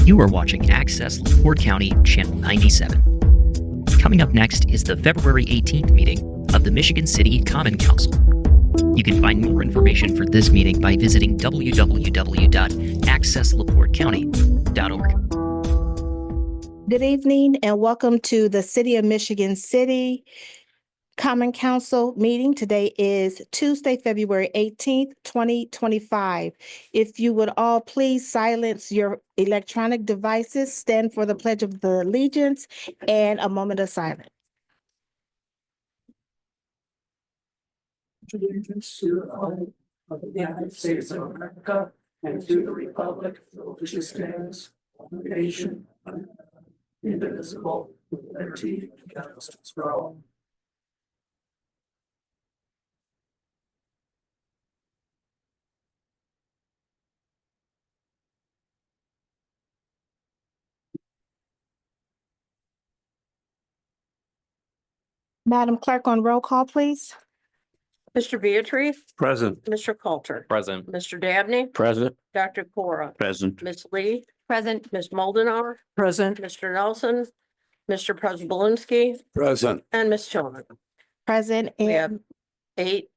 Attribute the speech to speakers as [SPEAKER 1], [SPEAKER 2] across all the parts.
[SPEAKER 1] You are watching Access LaPorte County, Channel 97. Coming up next is the February 18th meeting of the Michigan City Common Council. You can find more information for this meeting by visiting www.accesslaportecounty.org.
[SPEAKER 2] Good evening and welcome to the City of Michigan City Common Council meeting. Today is Tuesday, February 18th, 2025. If you would all please silence your electronic devices, stand for the Pledge of the Allegiance and a moment of silence.
[SPEAKER 3] Allegiance to the flag of the United States of America and to the republic for which it stands, one nation, indivisible, with liberty and justice for all.
[SPEAKER 2] Madam Clerk, on roll call, please.
[SPEAKER 4] Mr. Beatrice,
[SPEAKER 5] Present.
[SPEAKER 4] Mr. Coulter,
[SPEAKER 5] Present.
[SPEAKER 4] Mr. Dabney,
[SPEAKER 5] Present.
[SPEAKER 4] Dr. Cora,
[SPEAKER 5] Present.
[SPEAKER 4] Ms. Lee. Present. Ms. Moldenauer,
[SPEAKER 3] Present.
[SPEAKER 4] Mr. Nelson, Mr. Prespolinski,
[SPEAKER 5] Present.
[SPEAKER 4] and Ms. Tillman.
[SPEAKER 2] Present
[SPEAKER 4] We have
[SPEAKER 2] and
[SPEAKER 4] 8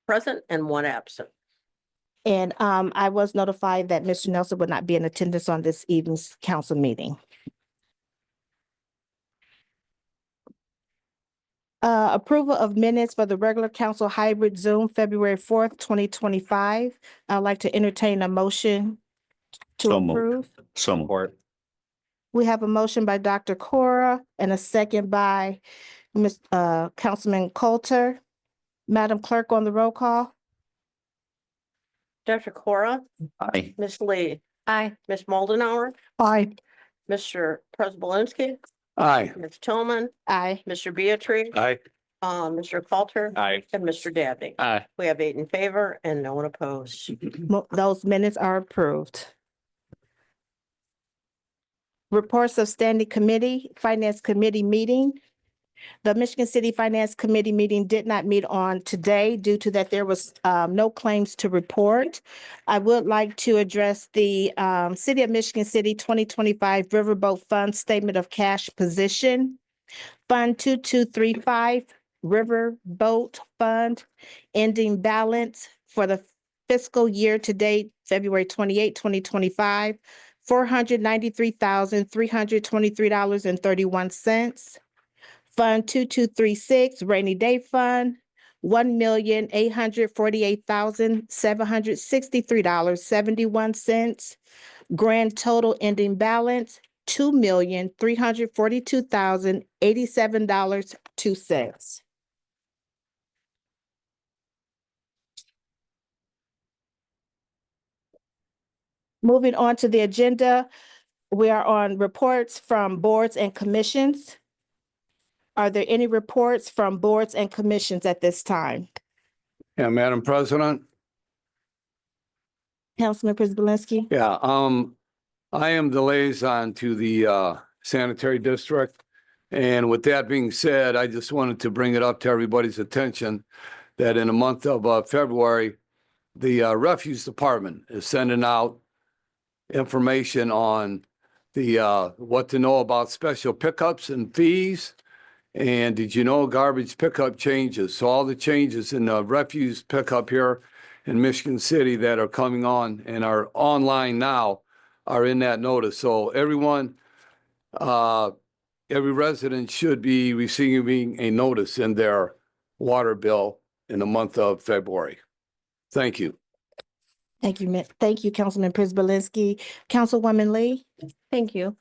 [SPEAKER 4] present and 1 absent.
[SPEAKER 2] I was notified that Mr. Nelson would not be in attendance on this evening's council meeting. Approval of minutes for the regular council hybrid Zoom, February 4th, 2025. I'd like to entertain a motion to
[SPEAKER 5] So moved.
[SPEAKER 2] approve.
[SPEAKER 5] Support.
[SPEAKER 2] We have a motion by Dr. Cora and a second by Councilman Coulter. Madam Clerk, on the roll call.
[SPEAKER 4] Dr. Cora,
[SPEAKER 5] Aye.
[SPEAKER 4] Ms. Lee. Aye. Ms. Moldenauer,
[SPEAKER 3] Aye.
[SPEAKER 4] Mr. Prespolinski,
[SPEAKER 5] Aye.
[SPEAKER 4] Ms. Tillman,
[SPEAKER 2] Aye.
[SPEAKER 4] Mr. Beatrice,
[SPEAKER 5] Aye.
[SPEAKER 4] Mr. Coulter,
[SPEAKER 5] Aye.
[SPEAKER 4] and Mr. Dabney.
[SPEAKER 5] Aye.
[SPEAKER 4] We have 8 in favor and no one opposed.
[SPEAKER 2] Those minutes are approved. Reports of Standing Committee, Finance Committee meeting. The Michigan City Finance Committee meeting did not meet on today due to that there was no claims to report. I would like to address the City of Michigan City 2025 Riverboat Fund Statement of Cash Position. Fund 2235 Riverboat Fund ending balance for the fiscal year to date, February 28, 2025, $493,323.31. Fund 2236 Rainy Day Fund, $1,848,763.71. Grand total ending balance, $2,342,087.02. Moving on to the agenda, we are on reports from boards and commissions. Are there any reports from boards and commissions at this time?
[SPEAKER 6] Yeah, Madam President.
[SPEAKER 2] Councilman Prespolinski?
[SPEAKER 6] Yeah, I am the liaison to the sanitary district. And with that being said, I just wanted to bring it up to everybody's attention that in the month of February, the refuse department is sending out information on the what to know about special pickups and fees. And did you know garbage pickup changes? So all the changes in the refuse pickup here in Michigan City that are coming on and are online now are in that notice. So everyone, every resident should be receiving a notice in their water bill in the month of February. Thank you.
[SPEAKER 2] Thank you, Councilman Prespolinski. Councilwoman Lee?
[SPEAKER 7] Thank you.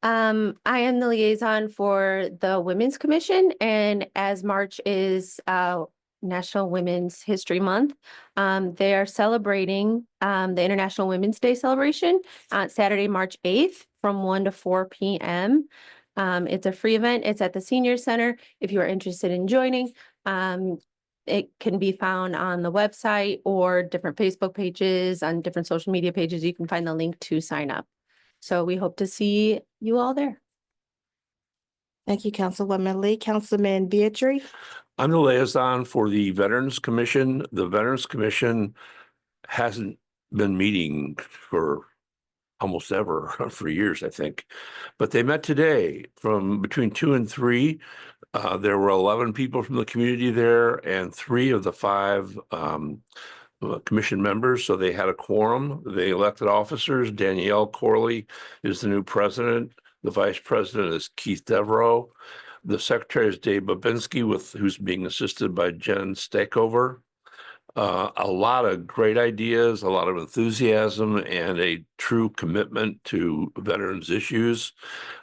[SPEAKER 7] I am the liaison for the Women's Commission, and as March is National Women's History Month, they are celebrating the International Women's Day celebration on Saturday, March 8th from 1 to 4 p.m. It's a free event. It's at the Senior Center. If you are interested in joining, it can be found on the website or different Facebook pages, on different social media pages. You can find the link to sign up. So we hope to see you all there.
[SPEAKER 2] Thank you, Councilwoman Lee. Councilman Beatrice?
[SPEAKER 5] I'm the liaison for the Veterans Commission. The Veterans Commission hasn't been meeting for almost ever for years, I think. But they met today from between 2 and 3. There were 11 people from the community there and 3 of the 5 commission members. So they had a quorum. They elected officers. Danielle Corley is the new president. The vice president is Keith Devereaux. The secretary is Dave Babinski, who's being assisted by Jen Stakeover. A lot of great ideas, a lot of enthusiasm, and a true commitment to veterans issues.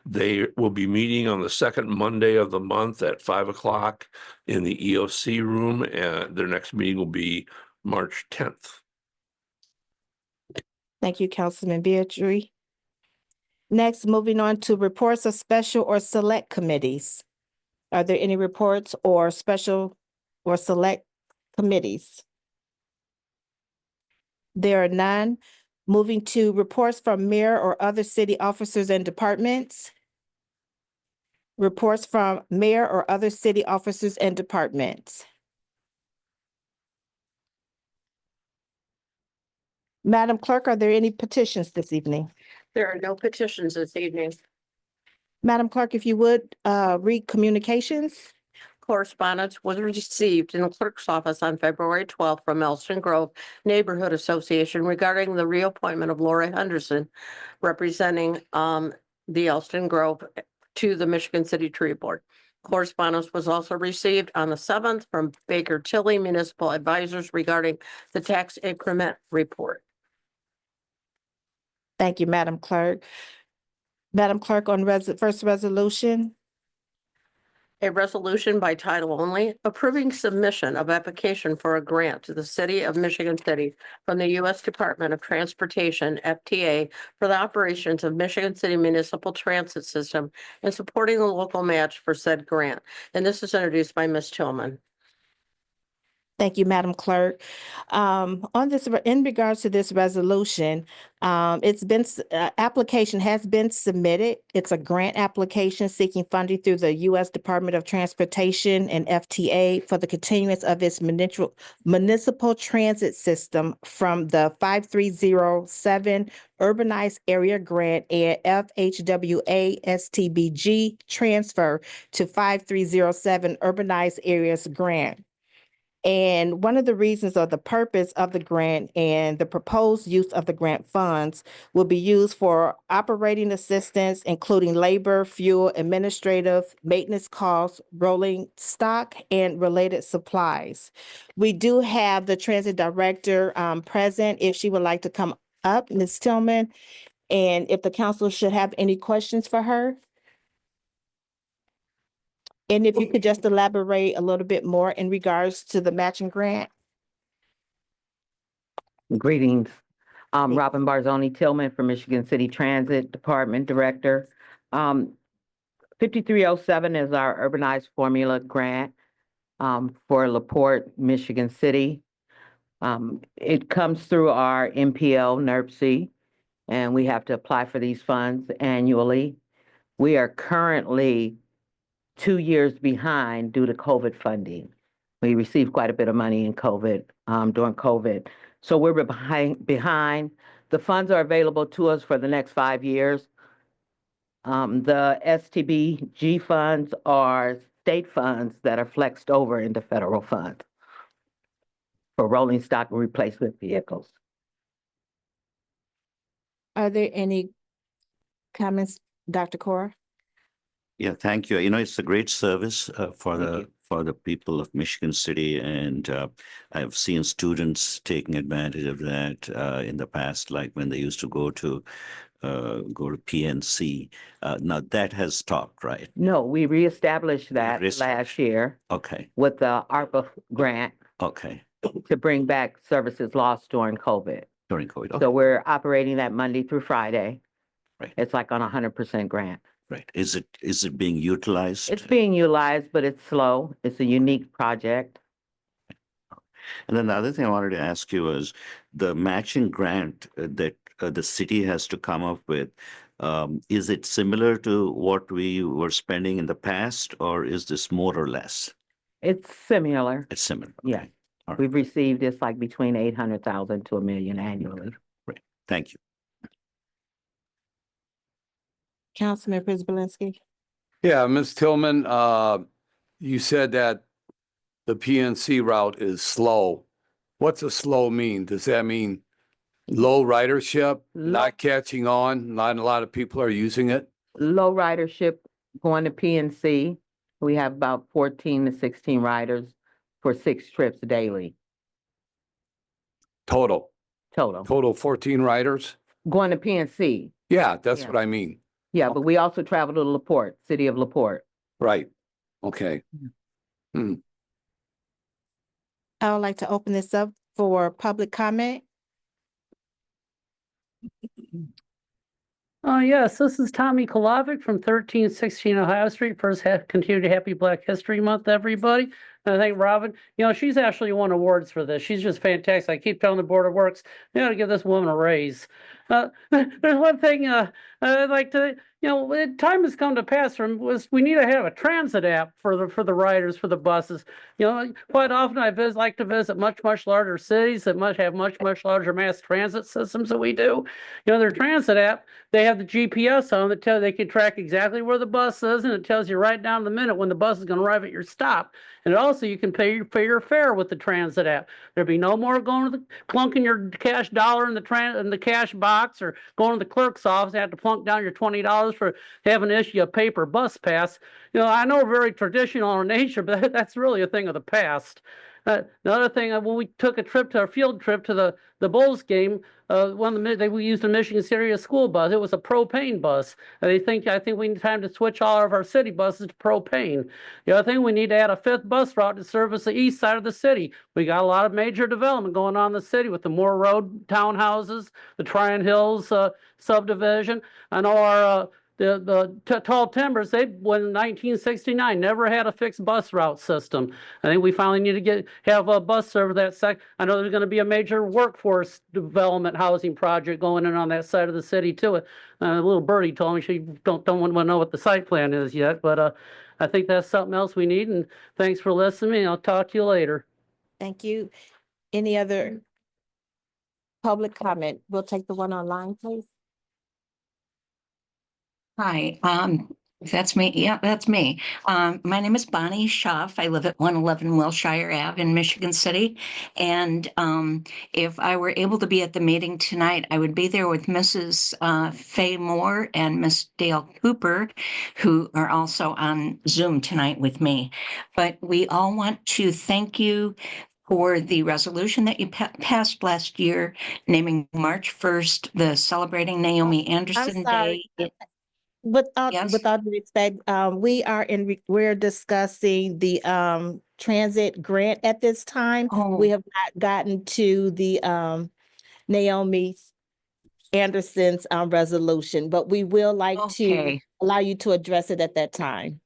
[SPEAKER 5] They will be meeting on the second Monday of the month at 5 o'clock in the EOC room, and their next meeting will be March 10th.
[SPEAKER 2] Thank you, Councilman Beatrice. Next, moving on to reports of special or select committees. Are there any reports or special or select committees? There are none. Moving to reports from mayor or other city officers and departments. Reports from mayor or other city officers and departments. Madam Clerk, are there any petitions this evening?
[SPEAKER 4] There are no petitions this evening.
[SPEAKER 2] Madam Clerk, if you would, read communications.
[SPEAKER 4] Correspondence was received in the clerk's office on February 12th from Elston Grove Neighborhood Association regarding the reappointment of Lori Henderson representing the Elston Grove to the Michigan City Tree Board. Correspondence was also received on the 7th from Baker Tilly Municipal Advisors regarding the tax increment report.
[SPEAKER 2] Thank you, Madam Clerk. Madam Clerk, on first resolution.
[SPEAKER 4] A resolution by title only approving submission of application for a grant to the city of Michigan City from the U.S. Department of Transportation, FTA, for the operations of Michigan City Municipal Transit System and supporting the local match for said grant. And this is introduced by Ms. Tillman.
[SPEAKER 2] Thank you, Madam Clerk. On this, in regards to this resolution, application has been submitted. It's a grant application seeking funding through the U.S. Department of Transportation and FTA for the continuance of its municipal transit system from the 5307 Urbanized Area Grant and FHWA STBG transfer to 5307 Urbanized Areas Grant. And one of the reasons or the purpose of the grant and the proposed use of the grant funds will be used for operating assistance, including labor, fuel, administrative, maintenance costs, rolling stock, and related supplies. We do have the transit director present if she would like to come up, Ms. Tillman, and if the council should have any questions for her. And if you could just elaborate a little bit more in regards to the matching grant.
[SPEAKER 8] Greetings. Robin Barzoni Tillman from Michigan City Transit Department Director. 5307 is our urbanized formula grant for LaPorte, Michigan City. It comes through our MPL NERC, and we have to apply for these funds annually. We are currently 2 years behind due to COVID funding. We received quite a bit of money in COVID, during COVID. So we're behind. The funds are available to us for the next 5 years. The STBG funds are state funds that are flexed over into federal funds for rolling stock and replacement vehicles.
[SPEAKER 2] Are there any comments, Dr. Cora?
[SPEAKER 9] Yeah, thank you. You know, it's a great service for the people of Michigan City, and I've seen students taking advantage of that in the past, like when they used to go to PNC. Now that has stopped, right?
[SPEAKER 8] No, we reestablished that last year
[SPEAKER 9] Okay,
[SPEAKER 8] with the ARPA grant
[SPEAKER 9] okay.
[SPEAKER 8] to bring back services lost during COVID.
[SPEAKER 9] During COVID.
[SPEAKER 8] So we're operating that Monday through Friday.
[SPEAKER 9] Right.
[SPEAKER 8] It's like on 100% grant.
[SPEAKER 9] Right. Is it being utilized?
[SPEAKER 8] It's being utilized, but it's slow. It's a unique project.
[SPEAKER 9] And then the other thing I wanted to ask you is the matching grant that the city has to come up with. Is it similar to what we were spending in the past, or is this more or less?
[SPEAKER 8] It's similar.
[SPEAKER 9] It's similar.
[SPEAKER 8] Yeah.
[SPEAKER 9] Okay. All right.
[SPEAKER 8] We've received it's like between 800,000 to $1 million annually.
[SPEAKER 9] Thank you.
[SPEAKER 2] Councilman Prisbalinski.
[SPEAKER 6] Yeah, Ms. Tillman, you said that the PNC route is slow. What's a slow mean? Does that mean low ridership, not catching on, not a lot of people are using it?
[SPEAKER 8] Low ridership going to PNC. We have about 14 to 16 riders for 6 trips daily
[SPEAKER 6] Total,
[SPEAKER 8] total.
[SPEAKER 6] total 14 riders?
[SPEAKER 8] Going to PNC.
[SPEAKER 6] Yeah, that's
[SPEAKER 8] Yeah.
[SPEAKER 6] what I mean.
[SPEAKER 8] Yeah, but we also travel to LaPorte, city of LaPorte.
[SPEAKER 6] Right. Okay.
[SPEAKER 2] I would like to open this up for public comment.
[SPEAKER 3] Yes, this is Tommy Kolovic from 1316 Ohio Street. First, continued Happy Black History Month, everybody. And I think Robin, she's actually won awards for this. She's just fantastic. I keep telling the Board of Works, they ought to give this woman a raise. There's one thing I'd like to, time has come to pass we need to have a transit app for the riders, for the buses. Quite often like to visit much larger cities that have much larger mass transit systems than we do. Their transit app, they have the GPS on that they can track exactly where the bus is, and it tells you right down the minute when the bus is going to arrive at your stop. And also you can pay your fare with the transit app. There'd be no more going to plunking your cash dollar in the cash box, or going to the clerk's office and have to plunk down your $20 for having to issue a paper bus pass. I know we're very traditional in nature, but that's really a thing of the past. The other thing, when we took a field trip to the Bulls game, we used a Michigan City school bus. It was a propane bus. I think we need time to switch all of our city buses to propane. The other thing, we need to add a 5th bus route to service the east side of the city. We got a lot of major development going on in the city with the Moore Road townhouses, the Tryon Hills subdivision. I know our the Tall Timbers, when in 1969 never had a fixed bus route system. I think we finally need to have a bus serve that side. I know there's going to be a major workforce development housing project going in on that side of the city too. A little birdie told me she don't want to know what the site plan is yet, but I think that's something else we need. And thanks for listening. I'll talk to you later.
[SPEAKER 2] Thank you. Any other public comment? We'll take the one online, please.
[SPEAKER 10] Hi, that's me. Yeah, that's me. My name is Bonnie Schaff. I live at 111 Wilshire Ave in Michigan City. And if I were able to be at the meeting tonight, I would be there with Mrs. Faye Moore and Miss Dale Cooper, who are also on Zoom tonight with me. But we all want to thank you for the resolution that you passed last year, naming March 1st, the Celebrating Naomi Anderson
[SPEAKER 2] sorry.
[SPEAKER 10] Day.
[SPEAKER 2] Without due respect, we're discussing the transit grant at this time.
[SPEAKER 10] Oh.
[SPEAKER 2] We have not gotten to the Naomi Anderson's resolution, but we will like to
[SPEAKER 10] Okay.
[SPEAKER 2] allow you to address it at that time.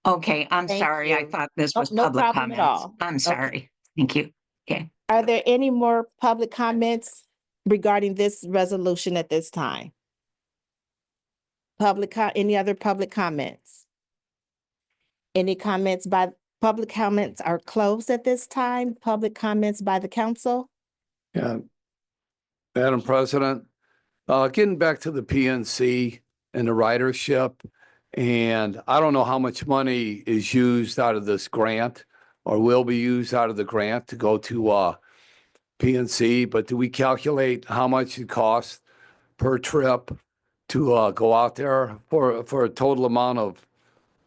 [SPEAKER 10] Okay, I'm
[SPEAKER 2] Thank
[SPEAKER 10] sorry. I
[SPEAKER 2] you.
[SPEAKER 10] thought this
[SPEAKER 2] Oh,
[SPEAKER 10] was
[SPEAKER 2] no
[SPEAKER 10] public
[SPEAKER 2] problem at
[SPEAKER 10] comments.
[SPEAKER 2] all.
[SPEAKER 10] I'm
[SPEAKER 2] Okay.
[SPEAKER 10] sorry. Thank you. Okay.
[SPEAKER 2] Are there any more public comments regarding this resolution at this time? Any other public comments? Public comments are closed at this time. Public comments by the council?
[SPEAKER 6] Yeah. Madam President, getting back to the PNC and the ridership, and I don't know how much money is used out of this grant or will be used out of the grant to go to PNC, but do we calculate how much it costs per trip to go out there for a total amount of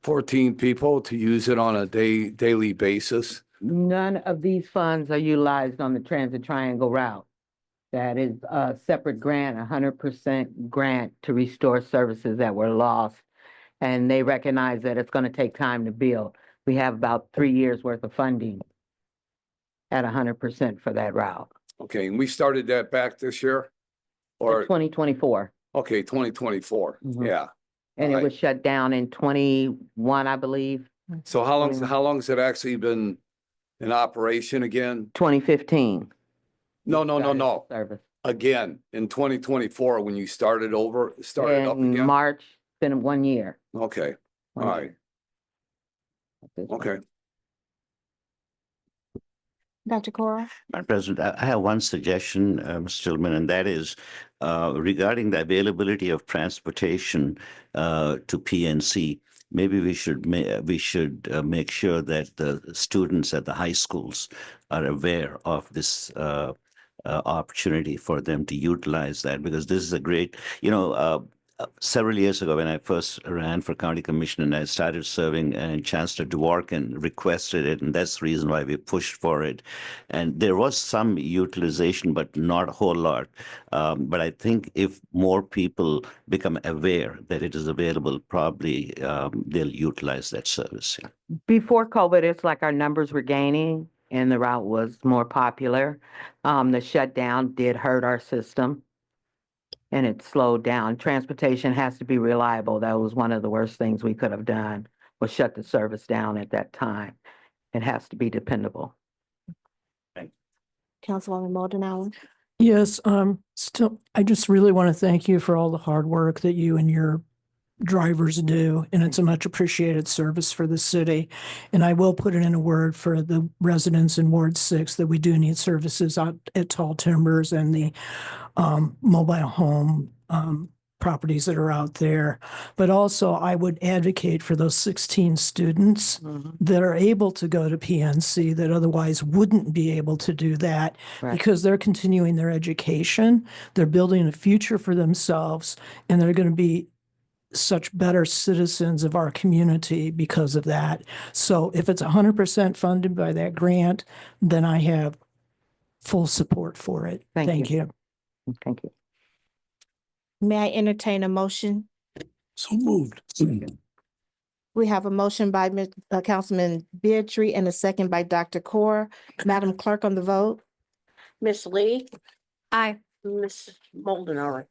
[SPEAKER 6] 14 people to use it on a daily basis?
[SPEAKER 8] None of these funds are utilized on the Transit Triangle route. That is a separate grant, 100% grant to restore services that were lost. And they recognize that it's going to take time to build. We have about 3 years worth of funding at 100% for that route.
[SPEAKER 6] Okay, and we started that back this year? Or,
[SPEAKER 8] 2024.
[SPEAKER 6] okay, 2024,
[SPEAKER 8] Mhm.
[SPEAKER 6] yeah.
[SPEAKER 8] And it
[SPEAKER 6] Right.
[SPEAKER 8] was shut down in 21, I believe,
[SPEAKER 6] So how long has it actually been in operation again?
[SPEAKER 8] 2015.
[SPEAKER 6] No.
[SPEAKER 8] Service.
[SPEAKER 6] Again, in 2024, when you started up
[SPEAKER 8] In
[SPEAKER 6] again?
[SPEAKER 8] March, been 1 year.
[SPEAKER 6] Okay, all
[SPEAKER 8] 1
[SPEAKER 6] right,
[SPEAKER 8] year at this point.
[SPEAKER 6] okay.
[SPEAKER 2] Dr. Cora?
[SPEAKER 9] Madam President, I have one suggestion, Mr. Tillman, and that is regarding the availability of transportation to PNC. Maybe we should make sure that the students at the high schools are aware of this opportunity for them to utilize that, because this is a great, several years ago when I first ran for county commission and I started serving, and Chancellor Dworkin requested it, and that's the reason why we pushed for it. And there was some utilization, but not a whole lot. But I think if more people become aware that it is available, probably they'll utilize that service. Yeah.
[SPEAKER 8] Before COVID, it's like our numbers were gaining and the route was more popular. The shutdown did hurt our system and it slowed down. Transportation has to be reliable. That was one of the worst things we could have done, was shut the service down at that time. It has to be dependable.
[SPEAKER 2] Councilwoman Moldenauer?
[SPEAKER 3] Yes, I just really want to thank you for all the hard work that you and your drivers do, and it's a much appreciated service for the city. And I will put it in a word for the residents in Ward 6 that we do need services out at Tall Timbers and the mobile home properties that are out there. But also I would advocate for those 16 students that are able to go to PNC that otherwise wouldn't be able to do that,
[SPEAKER 8] Right.
[SPEAKER 3] because they're continuing their education, they're building a future for themselves, and they're going to be such better citizens of our community because of that. So if it's 100% funded by that grant, then I have full support for it.
[SPEAKER 8] Thank you. Thank you.
[SPEAKER 2] May I entertain a motion?
[SPEAKER 5] So moved.
[SPEAKER 2] We have a motion by Councilman Beatrice and a second by Dr. Cora. Madam Clerk on the vote?
[SPEAKER 4] Ms. Lee,
[SPEAKER 7] Aye.
[SPEAKER 4] Ms. Moldenauer,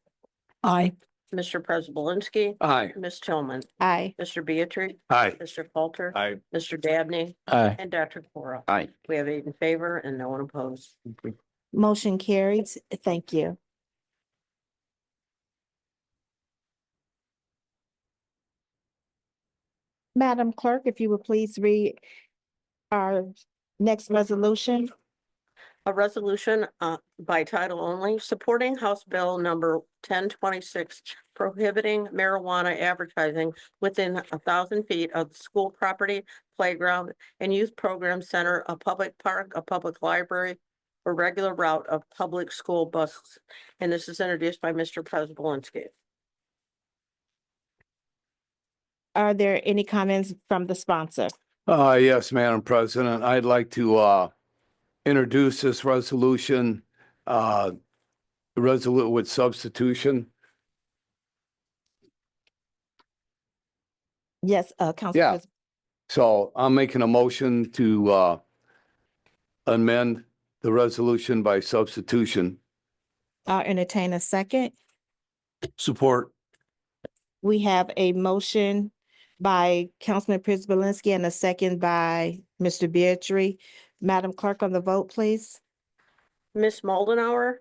[SPEAKER 3] Aye.
[SPEAKER 4] Mr. Preselinski,
[SPEAKER 6] Aye.
[SPEAKER 4] Ms. Tillman,
[SPEAKER 2] Aye.
[SPEAKER 4] Mr. Beatrice,
[SPEAKER 5] Aye.
[SPEAKER 4] Mr. Coulter,
[SPEAKER 6] Aye.
[SPEAKER 4] Mr. Dabney,
[SPEAKER 6] Aye.
[SPEAKER 4] and Dr. Cora.
[SPEAKER 9] Aye.
[SPEAKER 4] We have 8 in favor and no one opposed.
[SPEAKER 2] Motion carries. Thank you. Madam Clerk, if you would please read our next resolution.
[SPEAKER 4] A resolution by title only, supporting House Bill number 1026, prohibiting marijuana advertising within 1,000 feet of the school property, playground, and youth program center, a public park, a public library, or regular route of public school buses. And this is introduced by Mr. Preselinski.
[SPEAKER 2] Are there any comments from the sponsor?
[SPEAKER 6] Yes, Madam President, I'd like to introduce this resolution, resolute with substitution.
[SPEAKER 2] Yes, Council
[SPEAKER 6] Yeah.
[SPEAKER 2] President.
[SPEAKER 6] So I'm making a motion to amend the resolution by substitution.
[SPEAKER 2] I'll entertain a second.
[SPEAKER 5] Support.
[SPEAKER 2] We have a motion by Councilman Preselinski and a second by Mr. Beatrice. Madam Clerk on the vote, please.
[SPEAKER 4] Ms. Moldenauer,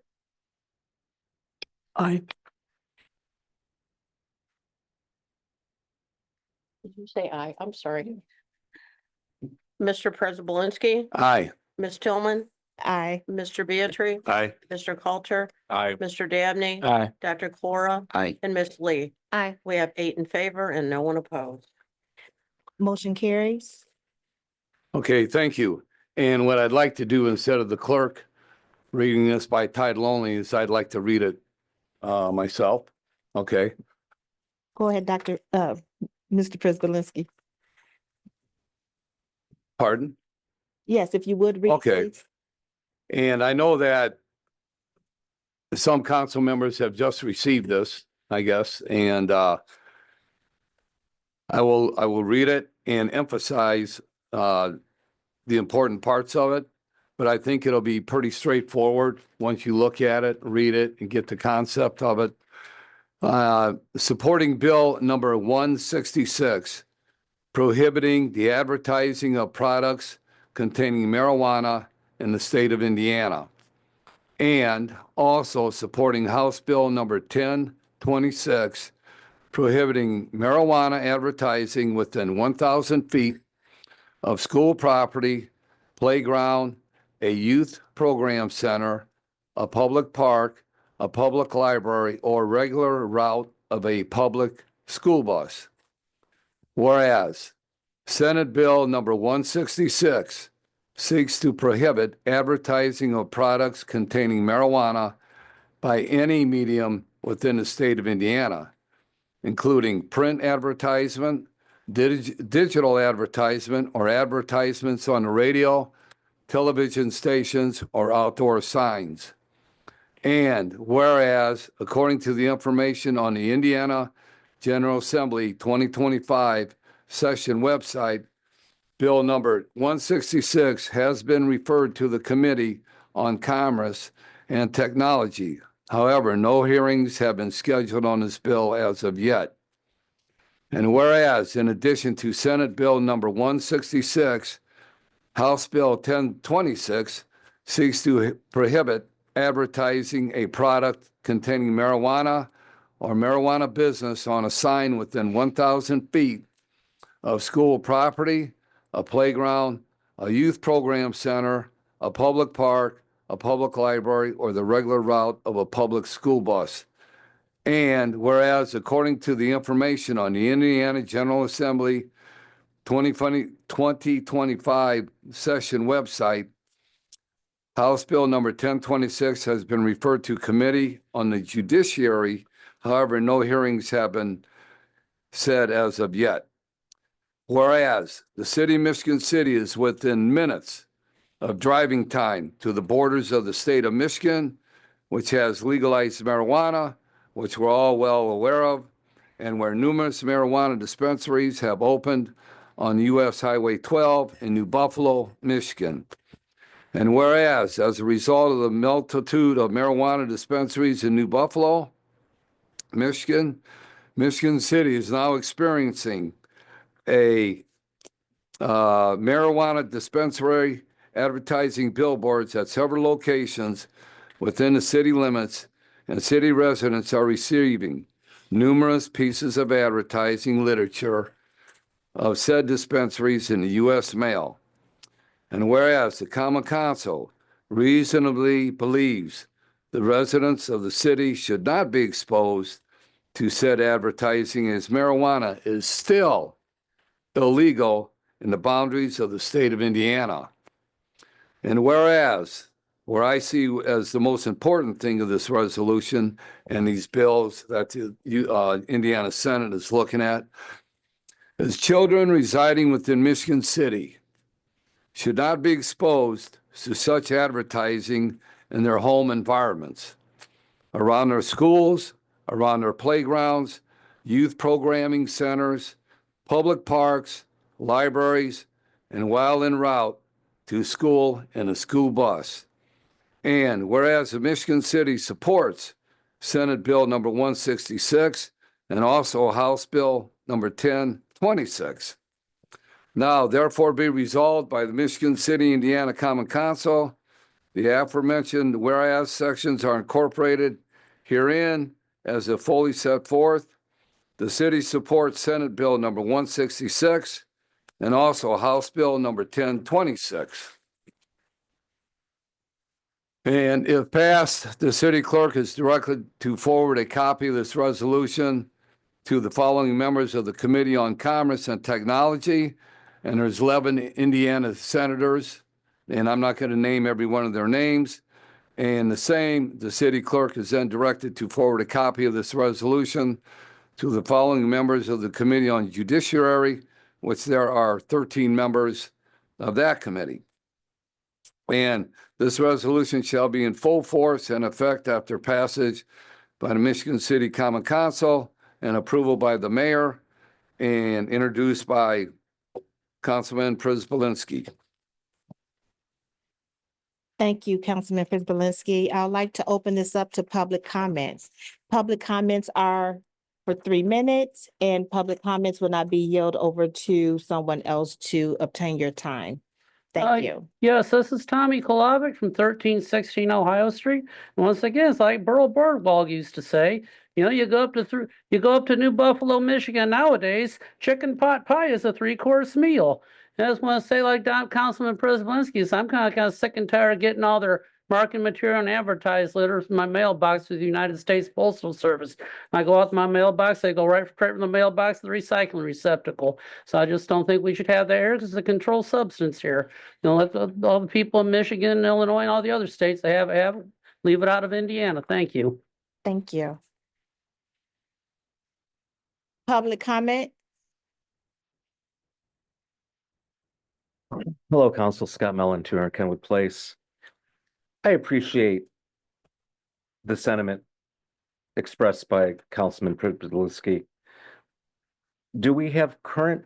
[SPEAKER 3] Aye.
[SPEAKER 4] did you say aye? I'm sorry. Mr. Preselinski,
[SPEAKER 6] Aye.
[SPEAKER 4] Ms. Tillman,
[SPEAKER 2] Aye.
[SPEAKER 4] Mr. Beatrice,
[SPEAKER 5] Aye.
[SPEAKER 4] Mr. Coulter,
[SPEAKER 5] Aye.
[SPEAKER 4] Mr. Dabney,
[SPEAKER 6] Aye.
[SPEAKER 4] Dr. Cora,
[SPEAKER 9] Aye.
[SPEAKER 4] and Ms. Lee.
[SPEAKER 7] Aye.
[SPEAKER 4] We have 8 in favor and no one opposed.
[SPEAKER 2] Motion carries.
[SPEAKER 6] Okay, thank you. And what I'd like to do, instead of the clerk reading this by title only, is I'd like to read it myself. Okay,
[SPEAKER 2] Go ahead, Mr. Preselinski.
[SPEAKER 6] pardon?
[SPEAKER 2] Yes, if you would read,
[SPEAKER 6] Okay.
[SPEAKER 2] please.
[SPEAKER 6] And I know that some council members have just received this, I guess, and I will read it and emphasize the important parts of it, but I think it'll be pretty straightforward once you look at it, read it, and get the concept of it. Supporting Bill number 166, prohibiting the advertising of products containing marijuana in the state of Indiana. And also supporting House Bill number 1026, prohibiting marijuana advertising within 1,000 feet of school property, playground, a youth program center, a public park, a public library, or regular route of a public school bus. Whereas Senate Bill number 166 seeks to prohibit advertising of products containing marijuana by any medium within the state of Indiana, including print advertisement, digital advertisement, or advertisements on the radio, television stations, or outdoor signs. And whereas, according to the information on the Indiana General Assembly 2025 session website, Bill number 166 has been referred to the Committee on Commerce and Technology. However, no hearings have been scheduled on this bill as of yet. And whereas, in addition to Senate Bill number 166, House Bill 1026 seeks to prohibit advertising a product containing marijuana or marijuana business on a sign within 1,000 feet of school property, a playground, a youth program center, a public park, a public library, or the regular route of a public school bus. And whereas, according to the information on the Indiana General Assembly 2025 session website, House Bill number 1026 has been referred to Committee on the Judiciary. However, no hearings have been set as of yet. Whereas the city of Michigan City is within minutes of driving time to the borders of the state of Michigan, which has legalized marijuana, which we're all well aware of, and where numerous marijuana dispensaries have opened on US Highway 12 in New Buffalo, Michigan. And whereas, as a result of the multitude of marijuana dispensaries in New Buffalo, Michigan, Michigan City is now experiencing a marijuana dispensary advertising billboards at several locations within the city limits, and city residents are receiving numerous pieces of advertising literature of said dispensaries in the U.S. mail. And whereas the Common Council reasonably believes the residents of the city should not be exposed to said advertising, as marijuana is still illegal in the boundaries of the state of Indiana. And whereas, where I see as the most important thing of this resolution and these bills that the Indiana Senate is looking at, is children residing within Michigan City should not be exposed to such advertising in their home environments, around their schools, around their playgrounds, youth programming centers, public parks, libraries, and while en route to school in a school bus. And whereas the Michigan City supports Senate Bill number 166 and also House Bill number 1026. Now, therefore, be resolved by the Michigan City, Indiana Common Council. The aforementioned whereas sections are incorporated herein as if fully set forth. The city supports Senate Bill number 166 and also House Bill number 1026. And if passed, the city clerk is directed to forward a copy of this resolution to the following members of the Committee on Commerce and Technology. And there's 11 Indiana senators, and I'm not going to name every one of their names. And the city clerk is then directed to forward a copy of this resolution to the following members of the Committee on Judiciary, which there are 13 members of that committee. And this resolution shall be in full force and effect after passage by the Michigan City Common Council and approval by the mayor and introduced by Councilman Przybylski.
[SPEAKER 2] Thank you, Councilman Przybylski. I'd like to open this up to public comments. Public comments are for 3 minutes, and public comments will not be yielded over to someone else to obtain your time. Thank you.
[SPEAKER 3] Yes, this is Tommy Kolovic from 1316 Ohio Street. And once again, it's like Burl Birdwell used to say, you know, you go up to New Buffalo, Michigan nowadays, chicken pot pie is a 3-course meal. And I just want to say, like Councilman Preselinski, so I'm kind of sick and tired of getting all their marketing material and advertised letters in my mailbox through the United States Postal Service. I go out to my mailbox, they go right from the mailbox to the recycling receptacle. So I just don't think we should have that here because it's a controlled substance here. You know, let all the people in Michigan, Illinois, and all the other states they have leave it out of Indiana. Thank you.
[SPEAKER 2] Thank you. Public comment?
[SPEAKER 11] Hello, Council. Scott Mellon, 200 Kenwood Place. I appreciate the sentiment expressed by Councilman Preselinski. Do we have current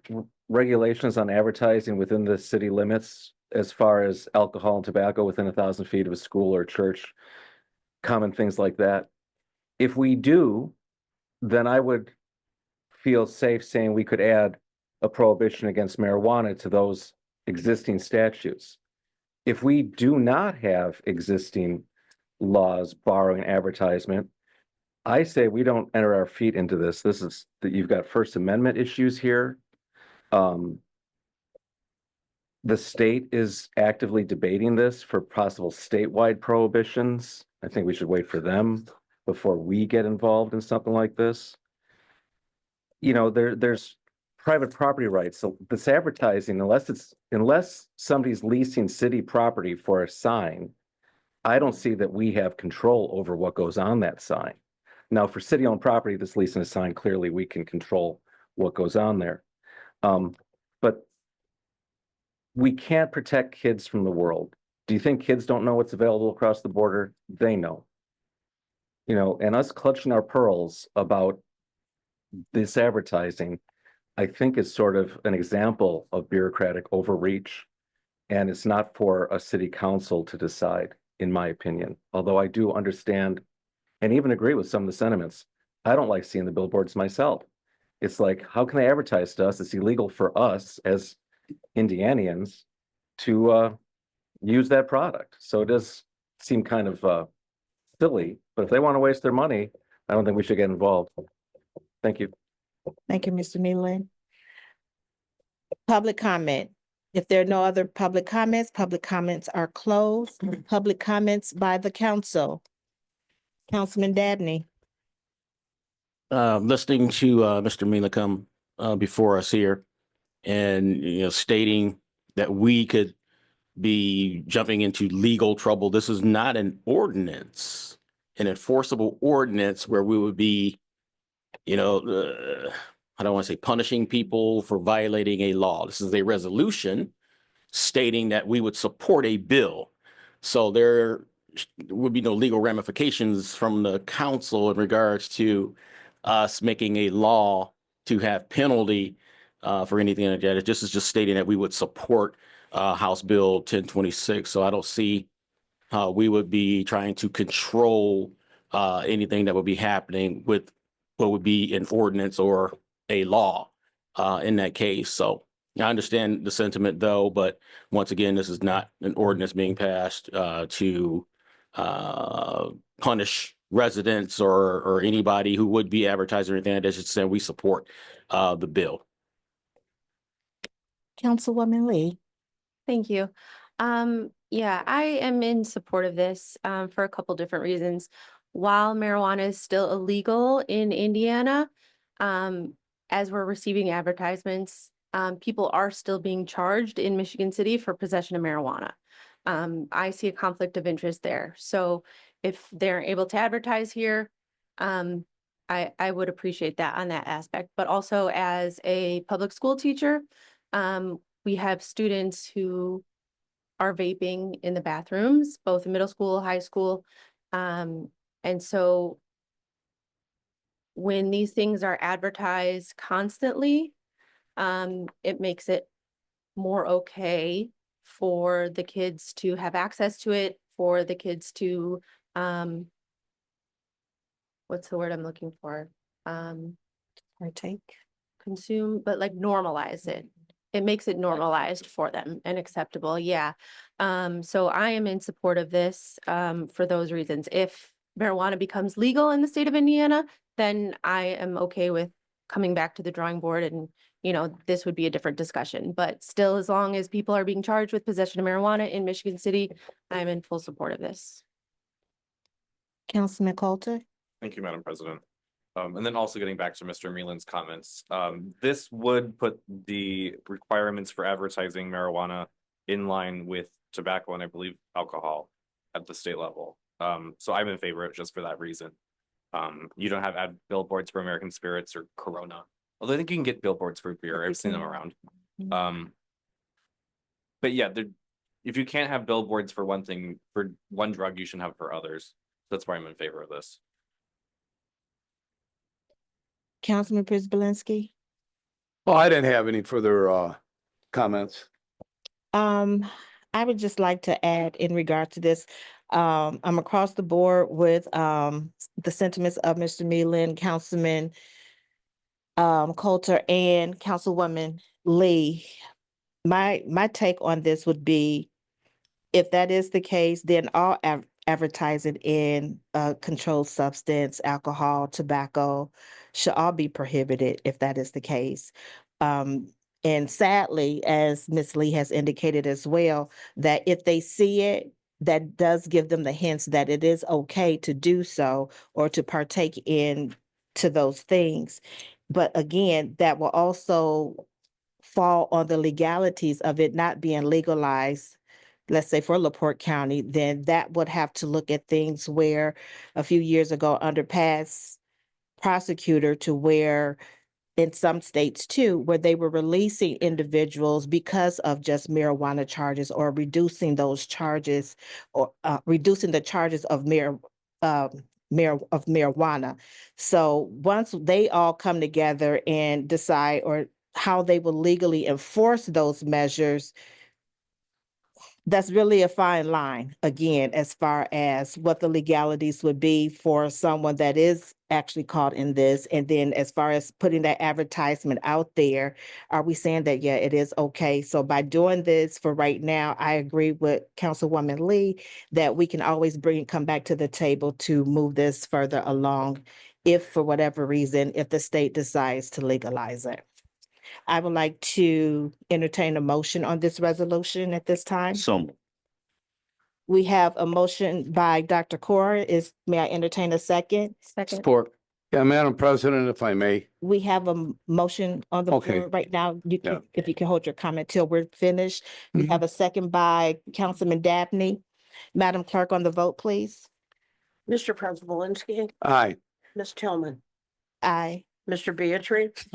[SPEAKER 11] regulations on advertising within the city limits as far as alcohol and tobacco within 1,000 feet of a school or church? Common things like that. If we do, then I would feel safe saying we could add a prohibition against marijuana to those existing statutes. If we do not have existing laws barring advertisement, I say we don't enter our feet into this. This is that you've got First Amendment issues here. The state is actively debating this for possible statewide prohibitions. I think we should wait for them before we get involved in something like this. You know, there's private property rights. So this advertising, unless somebody's leasing city property for a sign, I don't see that we have control over what goes on that sign. Now, for city-owned property that's leasing a sign, clearly we can control what goes on there. But we can't protect kids from the world. Do you think kids don't know what's available across the border? They know. You know, and us clutching our pearls about this advertising, I think is sort of an example of bureaucratic overreach. And it's not for a city council to decide, in my opinion. Although I do understand and even agree with some of the sentiments. I don't like seeing the billboards myself. It's like, how can they advertise to us? It's illegal for us as Indianians to use that product. So it does seem kind of silly, but if they want to waste their money, I don't think we should get involved. Thank you.
[SPEAKER 2] Thank you, Mr. Nealon. Public comment. If there are no other public comments are closed. Public comments by the council. Councilman Dabney.
[SPEAKER 12] Listening to Mr. Mila come before us here and, you know, stating that we could be jumping into legal trouble. This is not an ordinance, an enforceable ordinance where we would be, you know, I don't want to say punishing people for violating a law. This is a resolution stating that we would support a bill. So there would be no legal ramifications from the council in regards to us making a law to have penalty for anything like that. It just is just stating that we would support House Bill 1026. So I don't see how we would be trying to control anything that would be happening with what would be an ordinance or a law in that case. So I understand the sentiment though, but once again, this is not an ordinance being passed to punish residents or anybody who would be advertising or anything. That's just saying we support the bill.
[SPEAKER 2] Councilwoman Lee.
[SPEAKER 7] Thank you. Yeah, I am in support of this for a couple different reasons. While marijuana is still illegal in Indiana, as we're receiving advertisements, people are still being charged in Michigan City for possession of marijuana. I see a conflict of interest there. So if they're able to advertise here, I would appreciate that on that aspect. But also as a public school teacher, we have students who are vaping in the bathrooms, both in middle school, high school. And so when these things are advertised constantly, it makes it more okay for the kids to have access to it, for the kids to, what's the word I'm looking for?
[SPEAKER 2] Partake.
[SPEAKER 7] Consume, but like normalize it. It makes it normalized for them and acceptable. Yeah. So I am in support of this for those reasons. If marijuana becomes legal in the state of Indiana, then I am okay with coming back to the drawing board and, this would be a different discussion. But still, as long as people are being charged with possession of marijuana in Michigan City, I'm in full support of this.
[SPEAKER 2] Councilman Coulter?
[SPEAKER 13] Thank you, Madam President. And then also getting back to Mr. Meelan's comments, this would put the requirements for advertising marijuana in line with tobacco and I believe alcohol at the state level. So I'm in favor of it just for that reason. You don't have ad billboards for American Spirits or Corona, although I think you can get billboards for beer. I've seen them around. But yeah, if you can't have billboards for one thing, for one drug, you should have for others. That's why I'm in favor of this.
[SPEAKER 2] Councilman Prisbalinski?
[SPEAKER 6] Well, I didn't have any further comments.
[SPEAKER 2] I would just like to add in regard to this, I'm across the board with the sentiments of Mr. Meelan, Councilman Coulter, and Councilwoman Lee. My take on this would be, if that is the case, then all advertising in controlled substance, alcohol, tobacco should all be prohibited if that is the case. And sadly, as Ms. Lee has indicated as well, that if they see it, that does give them the hints that it is okay to do so or to partake in to those things. But again, that will also fall on the legalities of it not being legalized, let's say for LaPorte County. Then that would have to look at things where a few years ago under past prosecutor, to where in some states too, where they were releasing individuals because of just marijuana charges or reducing those charges or reducing the charges of marijuana. So once they all come together and decide or how they will legally enforce those measures, that's really a fine line, again, as far as what the legalities would be for someone that is actually caught in this. And then as far as putting that advertisement out there, are we saying that, yeah, it is okay? So by doing this for right now, I agree with Councilwoman Lee that we can always come back to the table to move this further along if for whatever reason, if the state decides to legalize it. I would like to entertain a motion on this resolution at this time.
[SPEAKER 9] So
[SPEAKER 2] We have a motion by Dr. Cora. May I entertain a second?
[SPEAKER 7] Second.
[SPEAKER 6] Support. Yeah, Madam President, if I may.
[SPEAKER 2] We have a motion on the
[SPEAKER 6] Okay.
[SPEAKER 2] floor right now. You
[SPEAKER 6] Yeah.
[SPEAKER 2] can, if you can hold your comment till we're finished. We
[SPEAKER 6] Mhm.
[SPEAKER 2] have a second by Councilman Dabney. Madam Clerk, on the vote, please.
[SPEAKER 4] Mr. Prisbalinski,
[SPEAKER 6] Aye.
[SPEAKER 4] Ms. Tillman,
[SPEAKER 2] Aye.
[SPEAKER 4] Mr. Beatrice,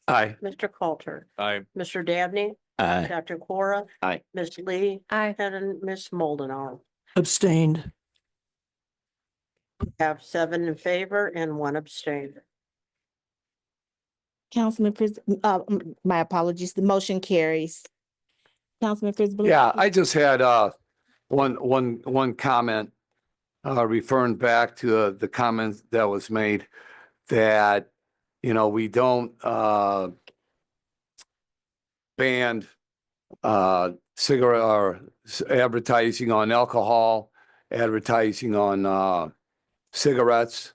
[SPEAKER 6] Aye.
[SPEAKER 4] Mr. Coulter,
[SPEAKER 13] I
[SPEAKER 4] Mr. Dabney,
[SPEAKER 12] Aye.
[SPEAKER 4] Dr. Cora.
[SPEAKER 9] Aye.
[SPEAKER 4] Ms. Lee,
[SPEAKER 7] Aye.
[SPEAKER 4] and Ms. Moldenauer.
[SPEAKER 3] Abstained.
[SPEAKER 4] Have 7 in favor and 1 abstain.
[SPEAKER 2] Councilman my apologies, the motion carries. Councilman Frisbee.
[SPEAKER 6] Yeah, I just had one comment referring back to the comment that was made that, we don't ban cigarette or advertising on alcohol, advertising on cigarettes,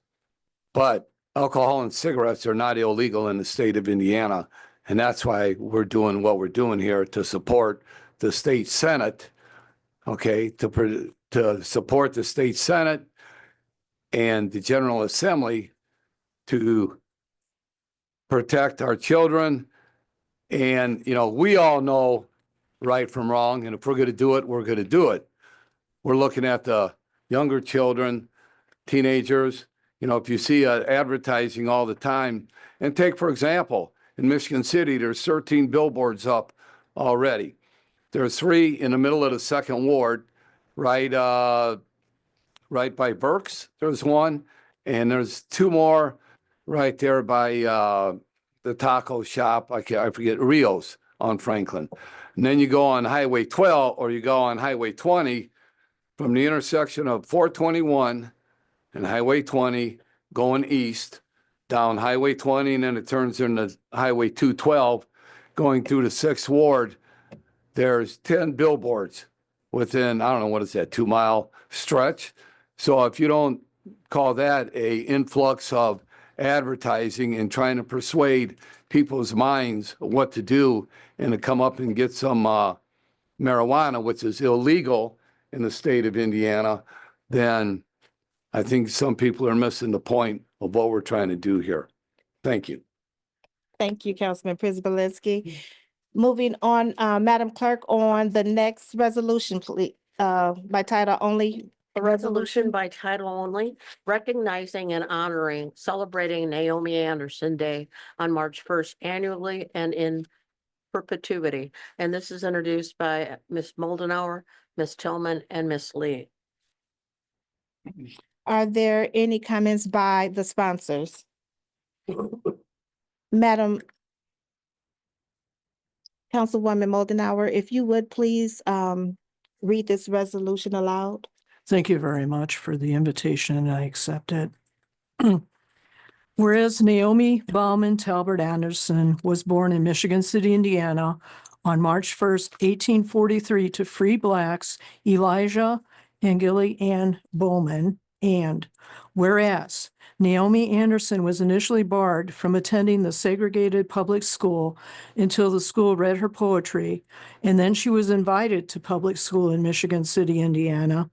[SPEAKER 6] but alcohol and cigarettes are not illegal in the state of Indiana. And that's why we're doing what we're doing here, to support the state Senate, okay, to support the state Senate and the General Assembly to protect our children. And, we all know right from wrong. And if we're going to do it, we're going to do it. We're looking at the younger children, teenagers. If you see advertising all the time, and take, for example, in Michigan City, there's 13 billboards up already. There's 3 in the middle of the 2nd Ward, right by Burke's. There's 1, and there's 2 more right there by the taco shop. I forget, Rio's on Franklin. And then you go on Highway 12, or you go on Highway 20 from the intersection of 421 and Highway 20 going east, down Highway 20, and then it turns into Highway 212 going through the 6th Ward. There's 10 billboards within, I don't know, what is that, 2-mile stretch? So if you don't call that a influx of advertising and trying to persuade people's minds what to do and to come up and get some marijuana, which is illegal in the state of Indiana, then I think some people are missing the point of what we're trying to do here. Thank you.
[SPEAKER 2] Thank you, Councilman Przybylinski. Moving on, Madam Clerk, on the next resolution, please, by title only.
[SPEAKER 4] A resolution by title only, recognizing and honoring, celebrating Naomi Anderson Day on March 1st annually and in perpetuity. And this is introduced by Ms. Moldenauer, Ms. Tillman, and Ms. Lee.
[SPEAKER 2] Are there any comments by the sponsors? Madam Councilwoman Moldenauer, if you would please read this resolution aloud.
[SPEAKER 3] Thank you very much for the invitation, and I accept it. Whereas Naomi Bauman Talbert Anderson was born in Michigan City, Indiana on March 1st, 1843 to free Blacks Elijah and Gilly Ann Bowman, and whereas Naomi Anderson was initially barred from attending the segregated public school until the school read her poetry, and then she was invited to public school in Michigan City, Indiana,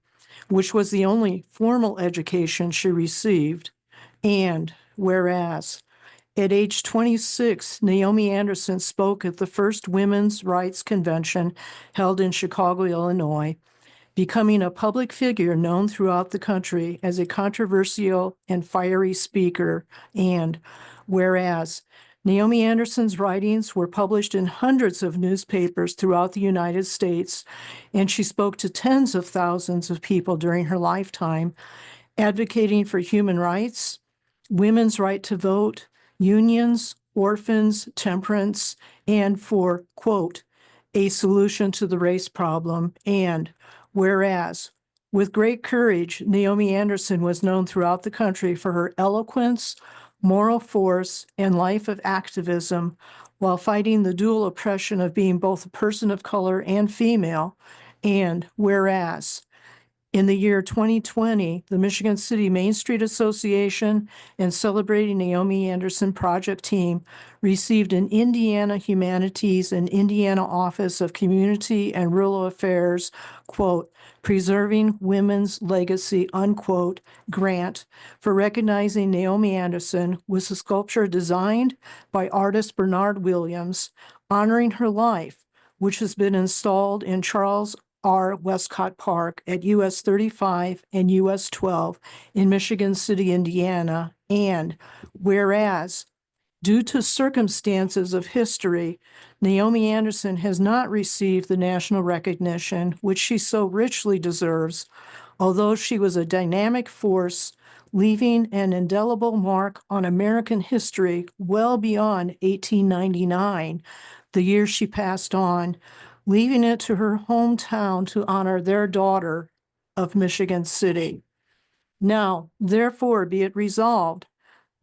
[SPEAKER 3] which was the only formal education she received. And whereas at age 26, Naomi Anderson spoke at the first Women's Rights Convention held in Chicago, Illinois, becoming a public figure known throughout the country as a controversial and fiery speaker. And whereas Naomi Anderson's writings were published in hundreds of newspapers throughout the United States, and she spoke to tens of thousands of people during her lifetime, advocating for human rights, women's right to vote, unions, orphans, temperance, and for, quote, a solution to the race problem. And whereas, with great courage, Naomi Anderson was known throughout the country for her eloquence, moral force, and life of activism while fighting the dual oppression of being both a person of color and female. And whereas, in the year 2020, the Michigan City Main Street Association and Celebrating Naomi Anderson Project team received an Indiana Humanities and Indiana Office of Community and Rural Affairs, quote, Preserving Women's Legacy, unquote, grant for recognizing Naomi Anderson with a sculpture designed by artist Bernard Williams, honoring her life, which has been installed in Charles R. Westcott Park at US 35 and US 12 in Michigan City, Indiana. And whereas, due to circumstances of history, Naomi Anderson has not received the national recognition which she so richly deserves, although she was a dynamic force, leaving an indelible mark on American history well beyond 1899, the year she passed on, leaving it to her hometown to honor their daughter of Michigan City. Now, therefore, be it resolved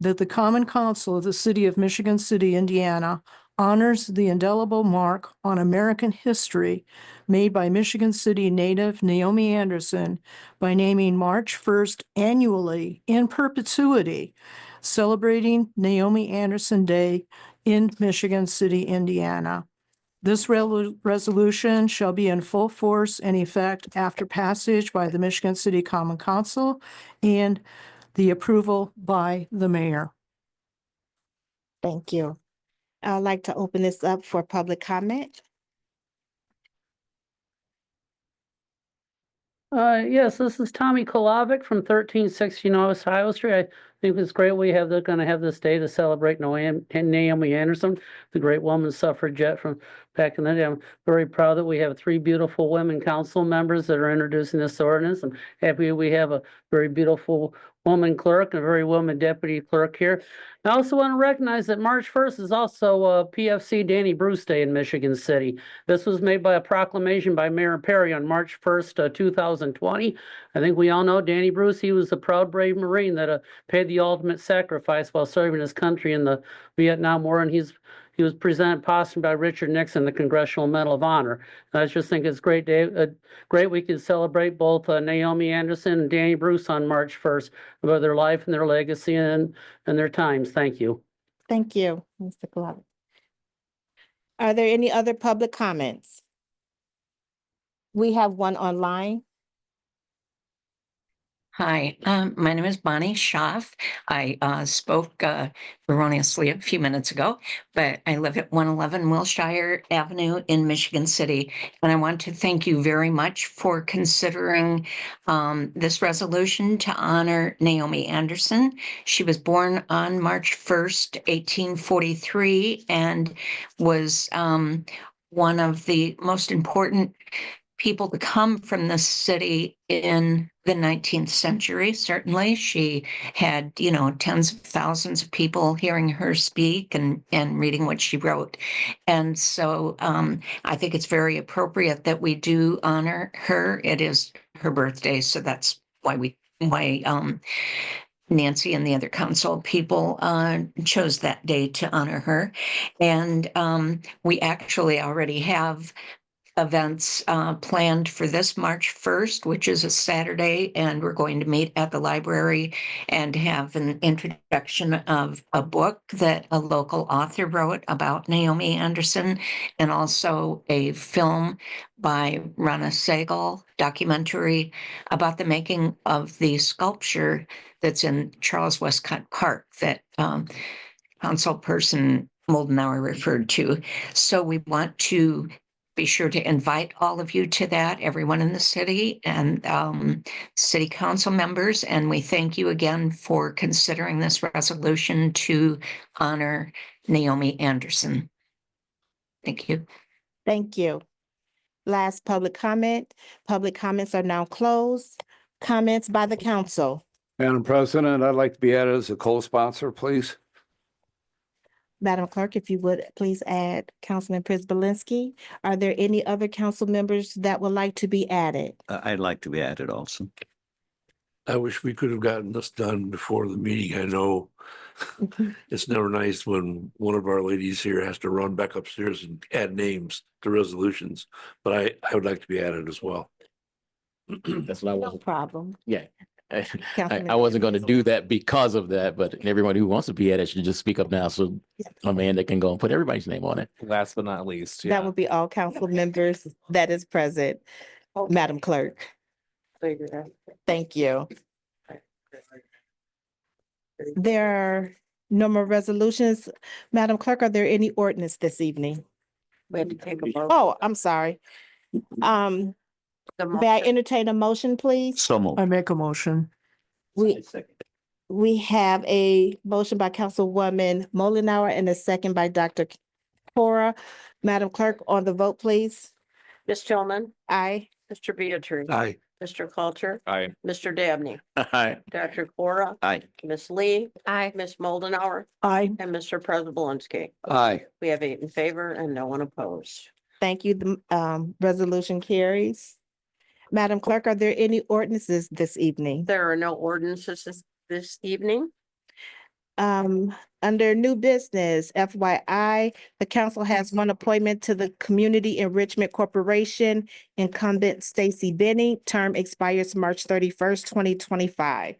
[SPEAKER 3] that the Common Council of the City of Michigan City, Indiana, honors the indelible mark on American history made by Michigan City native Naomi Anderson by naming March 1st annually in perpetuity, celebrating Naomi Anderson Day in Michigan City, Indiana. This resolution shall be in full force and effect after passage by the Michigan City Common Council and the approval by the mayor.
[SPEAKER 2] Thank you. I'd like to open this up for public comment.
[SPEAKER 14] Yes, this is Tommy Kolovic from 1316 West Ohio Street. I think it's great they're going to have this day to celebrate Naomi Anderson, the great woman suffragette from back in the day. I'm very proud that we have 3 beautiful women council members that are introducing this ordinance. I'm happy we have a very beautiful woman clerk and a very woman deputy clerk here. I also want to recognize that March 1st is also PFC Danny Bruce Day in Michigan City. This was made by a proclamation by Mayor Perry on March 1st, 2020. I think we all know Danny Bruce. He was the proud, brave Marine that paid the the ultimate sacrifice while serving his country in the Vietnam War, and he was presented posthumously by Richard Nixon the Congressional Medal of Honor. And I just think it's great day, a great week to celebrate both Naomi Anderson and Danny Bruce on March 1st about their life and their legacy and their times. Thank you.
[SPEAKER 2] Thank you, Mr. Kulavic. Are there any other public comments? We have one online.
[SPEAKER 10] Hi, my name is Bonnie Schaff. I spoke erroneously a few minutes ago, but I live at 111 Wilshire Avenue in Michigan City. And I want to thank you very much for considering this resolution to honor Naomi Anderson. She was born on March 1st, 1843, and was one of the most important people to come from the city in the 19th century. Certainly, she had, tens of thousands of people hearing her speak and reading what she wrote. And so I think it's very appropriate that we do honor her. It is her birthday, so that's why Nancy and the other council people chose that day to honor her. And we actually already have events planned for this March 1st, which is a Saturday, and we're going to meet at the library and have an introduction of a book that a local author wrote about Naomi Anderson, and also a film by Rana Segal, documentary about the making of the sculpture that's in Charles Westcott Park that Councilperson Moldenauer referred to. So we want to be sure to invite all of you to that, everyone in the city and city council members. And we thank you again for considering this resolution to honor Naomi Anderson. Thank you.
[SPEAKER 2] Thank you. Last public comment. Public comments are now closed. Comments by the council.
[SPEAKER 6] Madam President, I'd like to be added as a co-sponsor, please.
[SPEAKER 2] Madam Clerk, if you would please add Councilman Prisbalinski. Are there any other council members that would like to be added?
[SPEAKER 9] I'd like to be added also.
[SPEAKER 5] I wish we could have gotten this done before the meeting. I know it's never nice when one of our ladies here has to run back upstairs and add names to resolutions, but I would like to be added as well.
[SPEAKER 12] That's what I
[SPEAKER 2] No
[SPEAKER 12] was,
[SPEAKER 2] problem.
[SPEAKER 12] yeah.
[SPEAKER 2] Councilman
[SPEAKER 12] I wasn't going to do that because of that, but everyone who wants to be at it should just speak up now. So Amanda can go and put everybody's name on it.
[SPEAKER 13] Last but not least,
[SPEAKER 2] That would be all council members that is present. Madam Clerk, thank you. There are no more resolutions. Madam Clerk, are there any ordinance this evening?
[SPEAKER 4] We had to take a vote.
[SPEAKER 2] Oh, I'm sorry. May I entertain a motion, please?
[SPEAKER 9] So moved.
[SPEAKER 3] make a motion.
[SPEAKER 2] We have a motion by Councilwoman Moldenauer and a second by Dr. Cora. Madam Clerk, on the vote, please.
[SPEAKER 4] Ms. Tillman,
[SPEAKER 2] Aye.
[SPEAKER 4] Mr. Beatrice.
[SPEAKER 5] Aye.
[SPEAKER 4] Mr. Coulter,
[SPEAKER 13] Aye.
[SPEAKER 4] Mr. Dabney,
[SPEAKER 12] Aye.
[SPEAKER 4] Dr. Cora,
[SPEAKER 9] Aye.
[SPEAKER 4] Ms. Lee,
[SPEAKER 7] Aye.
[SPEAKER 4] Ms. Moldenauer,
[SPEAKER 3] Aye.
[SPEAKER 4] and Mr. Prisbalinski.
[SPEAKER 6] Aye.
[SPEAKER 4] We have 8 in favor and no one opposed.
[SPEAKER 2] Thank you. The resolution carries. Madam Clerk, are there any ordinances this evening?
[SPEAKER 4] There are no ordinances this evening.
[SPEAKER 2] Under new business, FYI, the council has one appointment to the Community Enrichment Corporation, incumbent Stacy Benny. Term expires March 31st, 2025.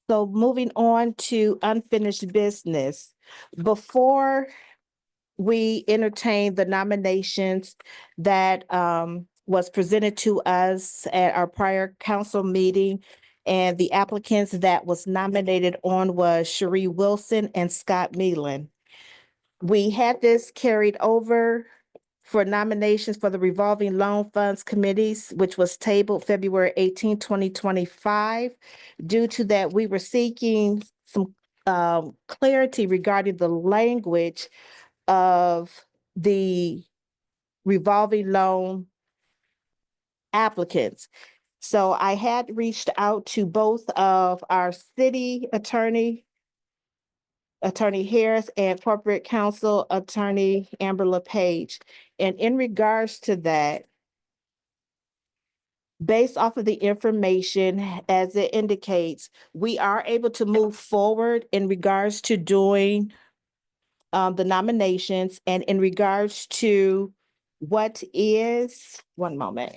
[SPEAKER 2] So moving on to unfinished business. Before we entertain the nominations that was presented to us at our prior council meeting, and the applicants that was nominated on was Cherie Wilson and Scott Meelan. We had this carried over for nominations for the revolving loan funds committees, which was tabled February 18, 2025. Due to that, we were seeking some clarity regarding the language of the revolving loan applicants. So I had reached out to both of our city attorney, Attorney Harris, and corporate counsel attorney Amber LePage. And in regards to that, based off of the information as it indicates, we are able to move forward in regards to doing the nominations and in regards to what is, one moment.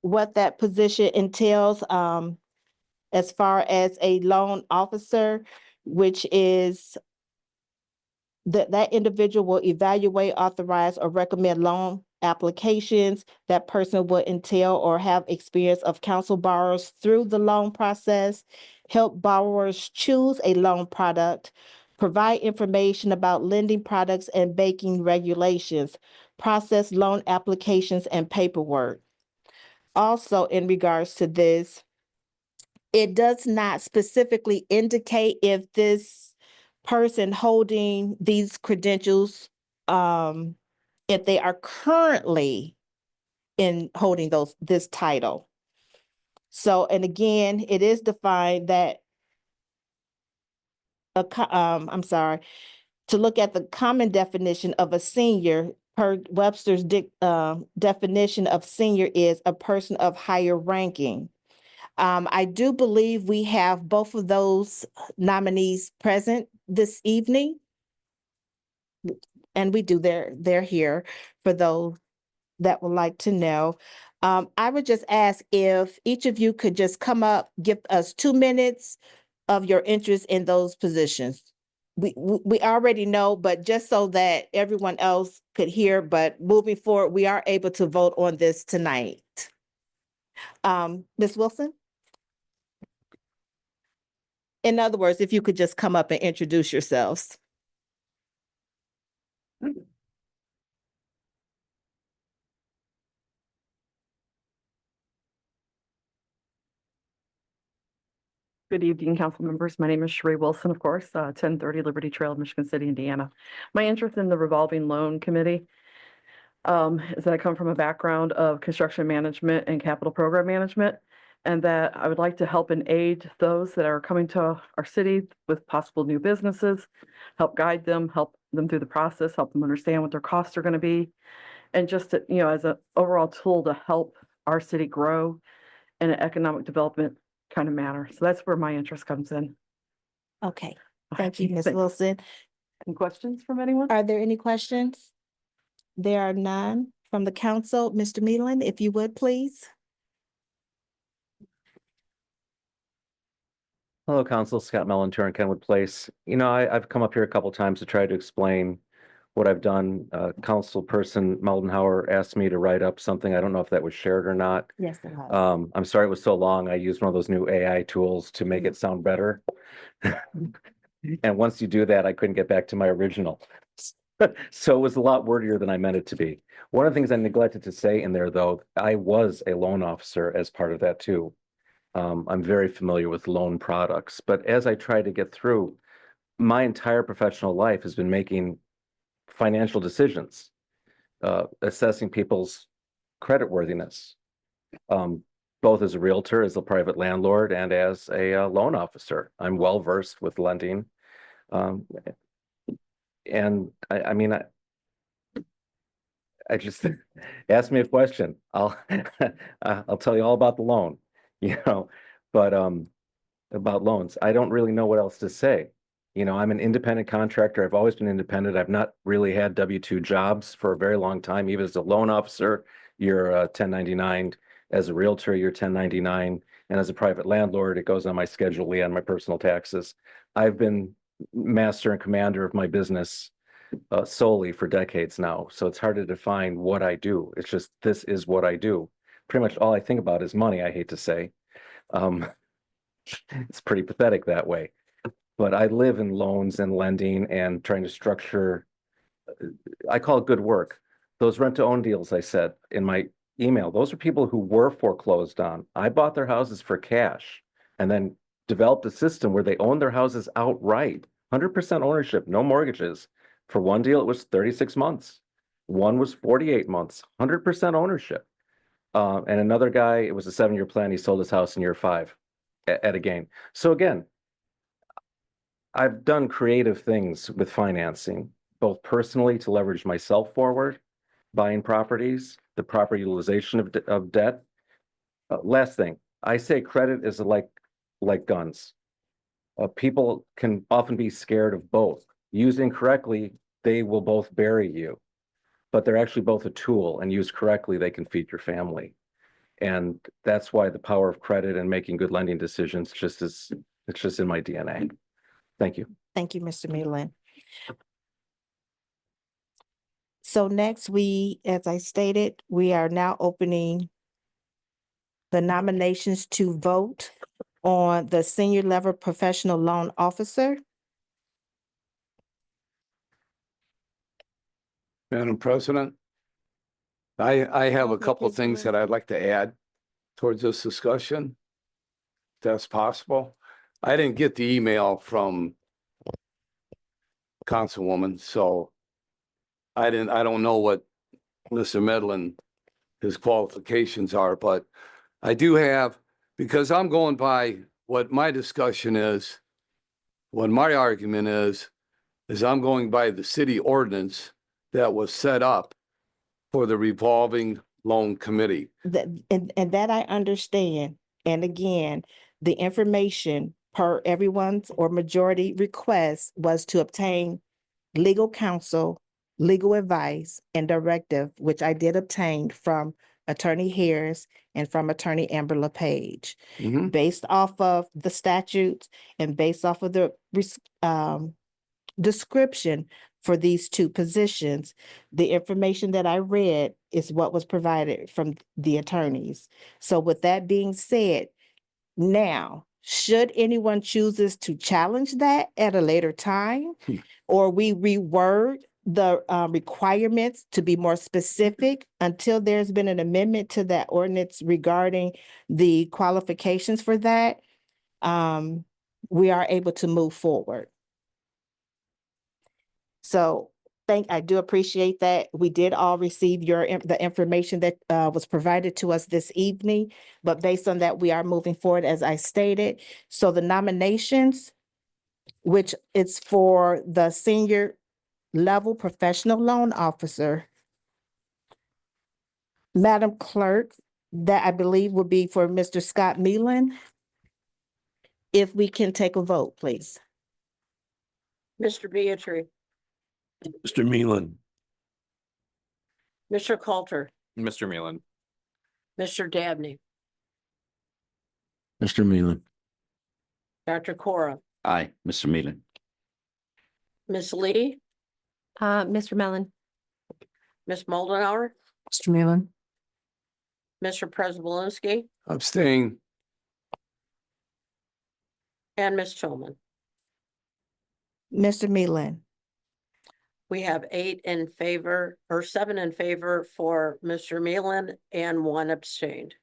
[SPEAKER 2] What that position entails, as far as a loan officer, which is that individual will evaluate, authorize, or recommend loan applications. That person will entail or have experience of counsel borrowers through the loan process, help borrowers choose a loan product, provide information about lending products and banking regulations, process loan applications and paperwork. Also, in regards to this, it does not specifically indicate if this person holding these credentials, if they are currently in holding this title. So, and again, it is defined that I'm sorry, to look at the common definition of a senior per Webster's definition of senior is a person of higher ranking. I do believe we have both of those nominees present this evening. And we do, they're here for those that would like to know. I would just ask if each of you could just come up, give us 2 minutes of your interest in those positions. We already know, but just so that everyone else could hear, but moving forward, we are able to vote on this tonight. Ms. Wilson? In other words, if you could just come up and introduce yourselves.
[SPEAKER 15] Good evening, council members. My name is Sheree Wilson, of course, 1030 Liberty Trail, Michigan City, Indiana. My interest in the revolving loan committee is that I come from a background of construction management and capital program management, and that I would like to help and aid those that are coming to our city with possible new businesses, help guide them, help them through the process, help them understand what their costs are going to be, and just to, as an overall tool to help our city grow in an economic development kind of manner. So that's where my interest comes in.
[SPEAKER 2] Okay, thank you, Ms.
[SPEAKER 15] Thanks.
[SPEAKER 2] Wilson.
[SPEAKER 15] Any questions from anyone?
[SPEAKER 2] Are there any questions? There are none from the council. Mr. Meelan, if you would, please.
[SPEAKER 11] Hello, Council. Scott Mellentur in Kenwood Place. I've come up here a couple times to try to explain what I've done. Councilperson Meldenhauer asked me to write up something. I don't know if that was shared or not.
[SPEAKER 2] Yes, it has.
[SPEAKER 11] I'm sorry it was so long. I used one of those new AI tools to make it sound better. And once you do that, I couldn't get back to my original. So it was a lot wordier than I meant it to be. One of the things I neglected to say in there, though, I was a loan officer as part of that too. I'm very familiar with loan products, but as I try to get through, my entire professional life has been making financial decisions, assessing people's creditworthiness, both as a realtor, as a private landlord, and as a loan officer. I'm well versed with lending. And I just ask me a question. I'll tell you all about the loan, but about loans. I don't really know what else to say. I'm an independent contractor. I've always been independent. I've not really had W-2 jobs for a very long time. Even as a loan officer, you're 1099. As a realtor, you're 1099. And as a private landlord, it goes on my Schedule E on my personal taxes. I've been master and commander of my business solely for decades now. So it's hard to define what I do. It's just, this is what I do. Pretty much all I think about is money, I hate to say. It's pretty pathetic that way. But I live in loans and lending and trying to structure, I call it good work. Those rent-to-own deals I said in my email, those are people who were foreclosed on. I bought their houses for cash and then developed a system where they own their houses outright, 100% ownership, no mortgages. For one deal, it was 36 months. One was 48 months, 100% ownership. And another guy, it was a 7-year plan. He sold his house in year 5 at a gain. So again, I've done creative things with financing, both personally to leverage myself forward, buying properties, the proper utilization of debt. Last thing, I say credit is like guns. People can often be scared of both. Used incorrectly, they will both bury you, but they're actually both a tool, and used correctly, they can feed your family. And that's why the power of credit and making good lending decisions it's just in my DNA. Thank you.
[SPEAKER 2] Thank you, Mr. Mullin. So next, as I stated, we are now opening the nominations to vote on the senior level professional loan officer.
[SPEAKER 6] Madam President, I have a
[SPEAKER 2] Okay,
[SPEAKER 6] couple of
[SPEAKER 2] please,
[SPEAKER 6] things
[SPEAKER 2] Lou.
[SPEAKER 6] that I'd like to add towards this discussion. If that's possible. I didn't get the email from Councilwoman, so I don't know what Mr. Medlin, his qualifications are, but I do have, because I'm going by what my discussion is, what my argument is I'm going by the city ordinance that was set up for the revolving loan committee.
[SPEAKER 2] And that I understand. And again, the information per everyone's or majority request was to obtain legal counsel, legal advice, and directive, which I did obtain from Attorney Harris and from Attorney Amber LePage.
[SPEAKER 6] Mhm.
[SPEAKER 2] Based off of the statutes and based off of the description for these two positions, the information that I read is what was provided from the attorneys. So with that being said, now, should anyone chooses to challenge that at a later time, or we reword the requirements to be more specific until there's been an amendment to that ordinance regarding the qualifications for that, we are able to move forward. So I do appreciate that. We did all receive the information that was provided to us this evening, but based on that, we are moving forward as I stated. So the nominations, which is for the senior level professional loan officer. Madam Clerk, that I believe will be for Mr. Scott Mullin. If we can take a vote, please.
[SPEAKER 4] Mr. Beatrice,
[SPEAKER 5] Mr. Meelan,
[SPEAKER 4] Mr. Coulter,
[SPEAKER 13] Mr. Mullin,
[SPEAKER 4] Mr. Dabney,
[SPEAKER 12] Mr. Meelan.
[SPEAKER 4] Dr. Cora,
[SPEAKER 9] Aye, Mr. Meelan.
[SPEAKER 4] Ms. Lee,
[SPEAKER 7] Mr. Mellon,
[SPEAKER 4] Ms. Moldenauer,
[SPEAKER 3] Mr. Mullin,
[SPEAKER 4] Mr. Prespolinski,
[SPEAKER 6] Abstain.
[SPEAKER 4] and Ms. Tillman.
[SPEAKER 2] Mr. Mullin,
[SPEAKER 4] We have 8 in favor, or 7 in favor for Mr. Mullin and 1 abstained.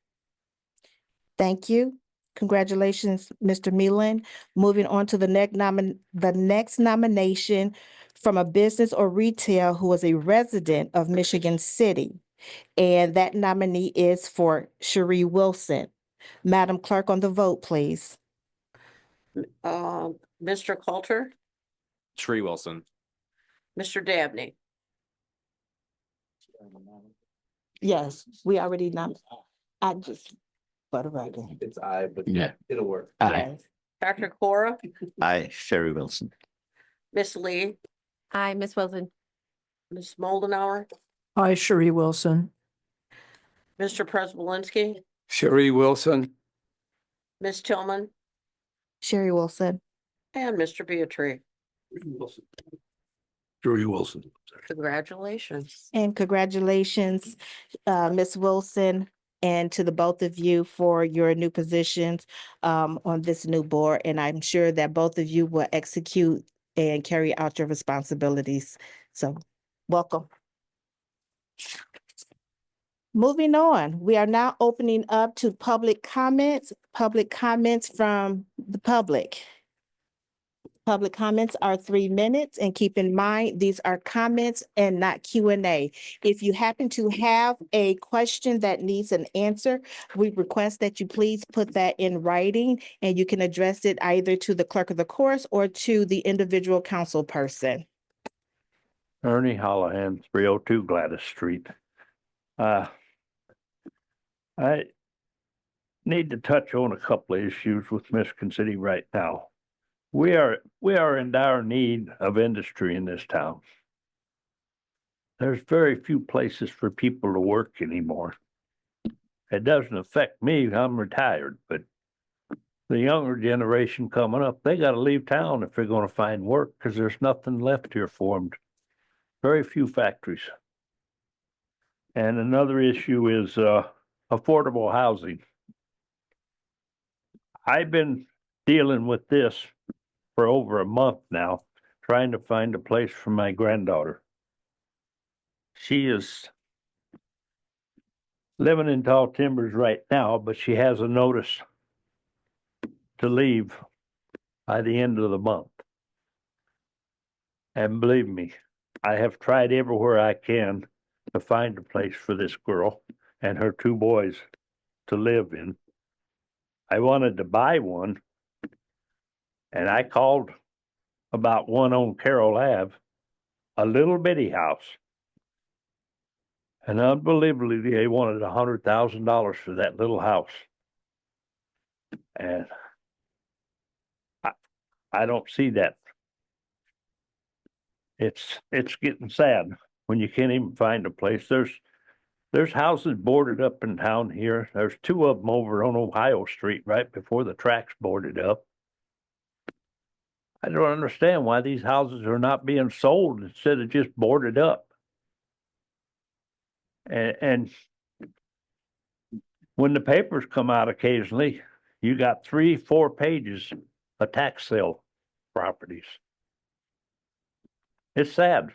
[SPEAKER 2] thank you. Congratulations, Mr. Mullin. Moving on to the next nomination from a business or retail who is a resident of Michigan City. And that nominee is for Cherie Wilson. Madam Clerk, on the vote, please.
[SPEAKER 4] Mr. Coulter,
[SPEAKER 13] Sheree Wilson,
[SPEAKER 4] Mr. Dabney,
[SPEAKER 2] Yes, we already I just, for the record.
[SPEAKER 3] it's I, but
[SPEAKER 12] Yeah.
[SPEAKER 3] it'll work.
[SPEAKER 12] Aye.
[SPEAKER 4] Dr. Cora,
[SPEAKER 9] Aye, Sherry Wilson.
[SPEAKER 4] Ms. Lee,
[SPEAKER 7] Hi, Ms. Wilson,
[SPEAKER 4] Ms. Moldenauer,
[SPEAKER 3] Hi, Sheree Wilson.
[SPEAKER 4] Mr. Prespolinski,
[SPEAKER 6] Sherry Wilson.
[SPEAKER 4] Ms. Tillman,
[SPEAKER 2] Sherry Wilson.
[SPEAKER 4] and Mr. Beatrice.
[SPEAKER 5] Sherry Wilson.
[SPEAKER 4] Congratulations.
[SPEAKER 2] And congratulations, Ms. Wilson, and to the both of you for your new positions on this new board. And I'm sure that both of you will execute and carry out your responsibilities. So, welcome. Moving on, we are now opening up to public comments from the public. Public comments are 3 minutes, and keep in mind, these are comments and not Q&A. If you happen to have a question that needs an answer, we request that you please put that in writing, and you can address it either to the clerk of the course or to the individual council person.
[SPEAKER 16] Ernie Hollahan, 302 Gladys Street. I need to touch on a couple of issues with Michigan City right now. We are in dire need of industry in this town. There's very few places for people to work anymore. It doesn't affect me, I'm retired, but the younger generation coming up, they got to leave town if they're going to find work because there's nothing left here for them. Very few factories. And another issue is affordable housing. I've been dealing with this for over a month now, trying to find a place for my granddaughter. She is living in Tall Timbers right now, but she has a notice to leave by the end of the month. And believe me, I have tried everywhere I can to find a place for this girl and her two boys to live in. I wanted to buy one, and I called about one on Carroll Ave, a little bitty house. And unbelievably, they wanted $100,000 for that little house. And I don't see that. It's getting sad when you can't even find a place. There's houses boarded up in town here. There's two of them over on Ohio Street right before the tracks boarded up. I don't understand why these houses are not being sold instead of just boarded up. And when the papers come out occasionally, you got 3-4 pages of tax sale properties. It's sad.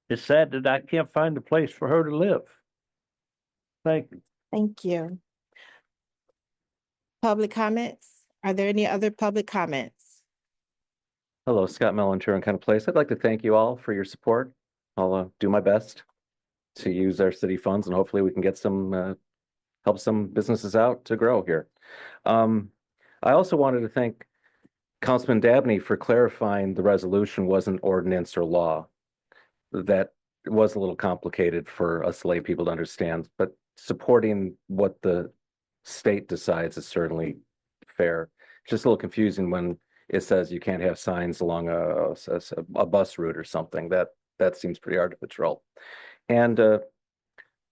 [SPEAKER 16] It's sad that I can't find a place for her to live. Thank you.
[SPEAKER 2] Thank you. Public comments? Are there any other public comments?
[SPEAKER 11] Hello, Scott Mellon, Turin Kind of Place. I'd like to thank you all for your support. I'll do my best to use our city funds and hopefully we can get some, help some businesses out to grow here. I also wanted to thank Councilman Dabney for clarifying the resolution wasn't ordinance or law. That was a little complicated for us lay people to understand, but supporting what the state decides is certainly fair. It's just a little confusing when it says you can't have signs along a bus route or something. That seems pretty hard to patrol. And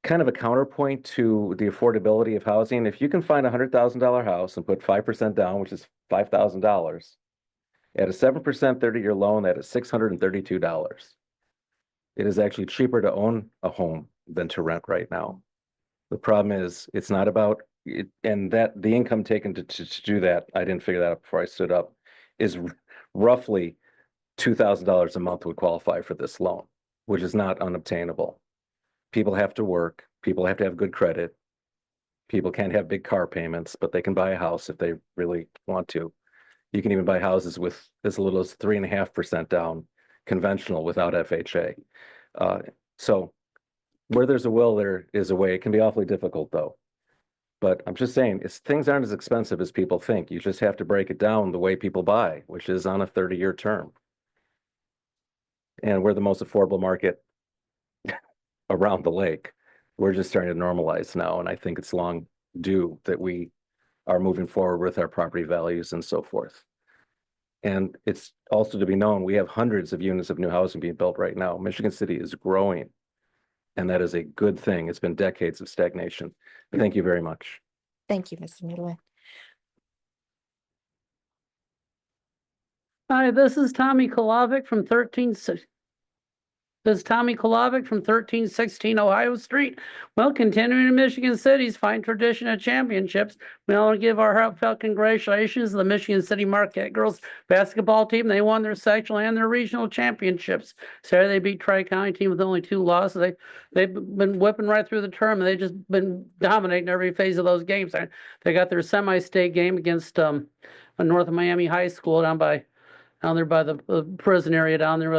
[SPEAKER 11] kind of a counterpoint to the affordability of housing, if you can find $100,000 house and put 5% down, which is $5,000, at a 7% 30-year loan, that is $632. It is actually cheaper to own a home than to rent right now. The problem is it's not about it, and that the income taken to do that, I didn't figure that out before I stood up, is roughly $2,000 a month would qualify for this loan, which is not unobtainable. People have to work, people have to have good credit, people can't have big car payments, but they can buy a house if they really want to. You can even buy houses with as little as 3.5% down, conventional without FHA. So where there's a will, there is a way. It can be awfully difficult though. But I'm just saying, things aren't as expensive as people think. You just have to break it down the way people buy, which is on a 30-year term. And we're the most affordable market around the lake. We're just starting to normalize now. And I think it's long due that we are moving forward with our property values and so forth. And it's also to be known, we have hundreds of units of new housing being built right now. Michigan City is growing. And that is a good thing. It's been decades of stagnation. Thank you very much.
[SPEAKER 2] Thank you, Mr. Middleton.
[SPEAKER 14] Hi, this is Tommy Kolovic from 1316 Ohio Street. Well, continuing in Michigan City's fine tradition of championships, we want to give our heartfelt congratulations to the Michigan City Marquette girls basketball team. They won their sectional and their regional championships. Saturday, they beat Tri-County team with only 2 losses. They've been whipping right through the term, and they've just been dominating every phase of those games. They got their semi-state game against North Miami High School down there by the prison area down there.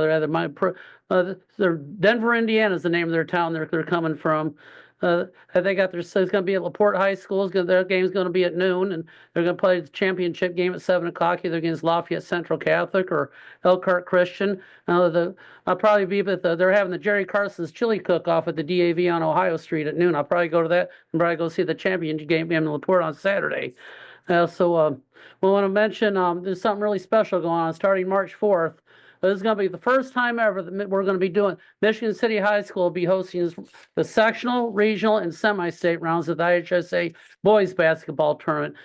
[SPEAKER 14] They're Denver, Indiana is the name of their town they're coming from. They got so it's gonna be at Laporte High School, their game's gonna be at noon, and they're gonna play the championship game at 7 o'clock, either against Lafayette Central Catholic or Elkhart Christian. I'll probably be, they're having the Jerry Carson's Chili Cook-Off at the DAV on Ohio Street at noon. I'll probably go to that and probably go see the championship game in Laporte on Saturday. We want to mention, there's something really special going on starting March 4th. This is going to be the first time ever that we're going to be doing, Michigan City High School will be hosting the sectional, regional, and semi-state rounds of the IHSA boys basketball tournament.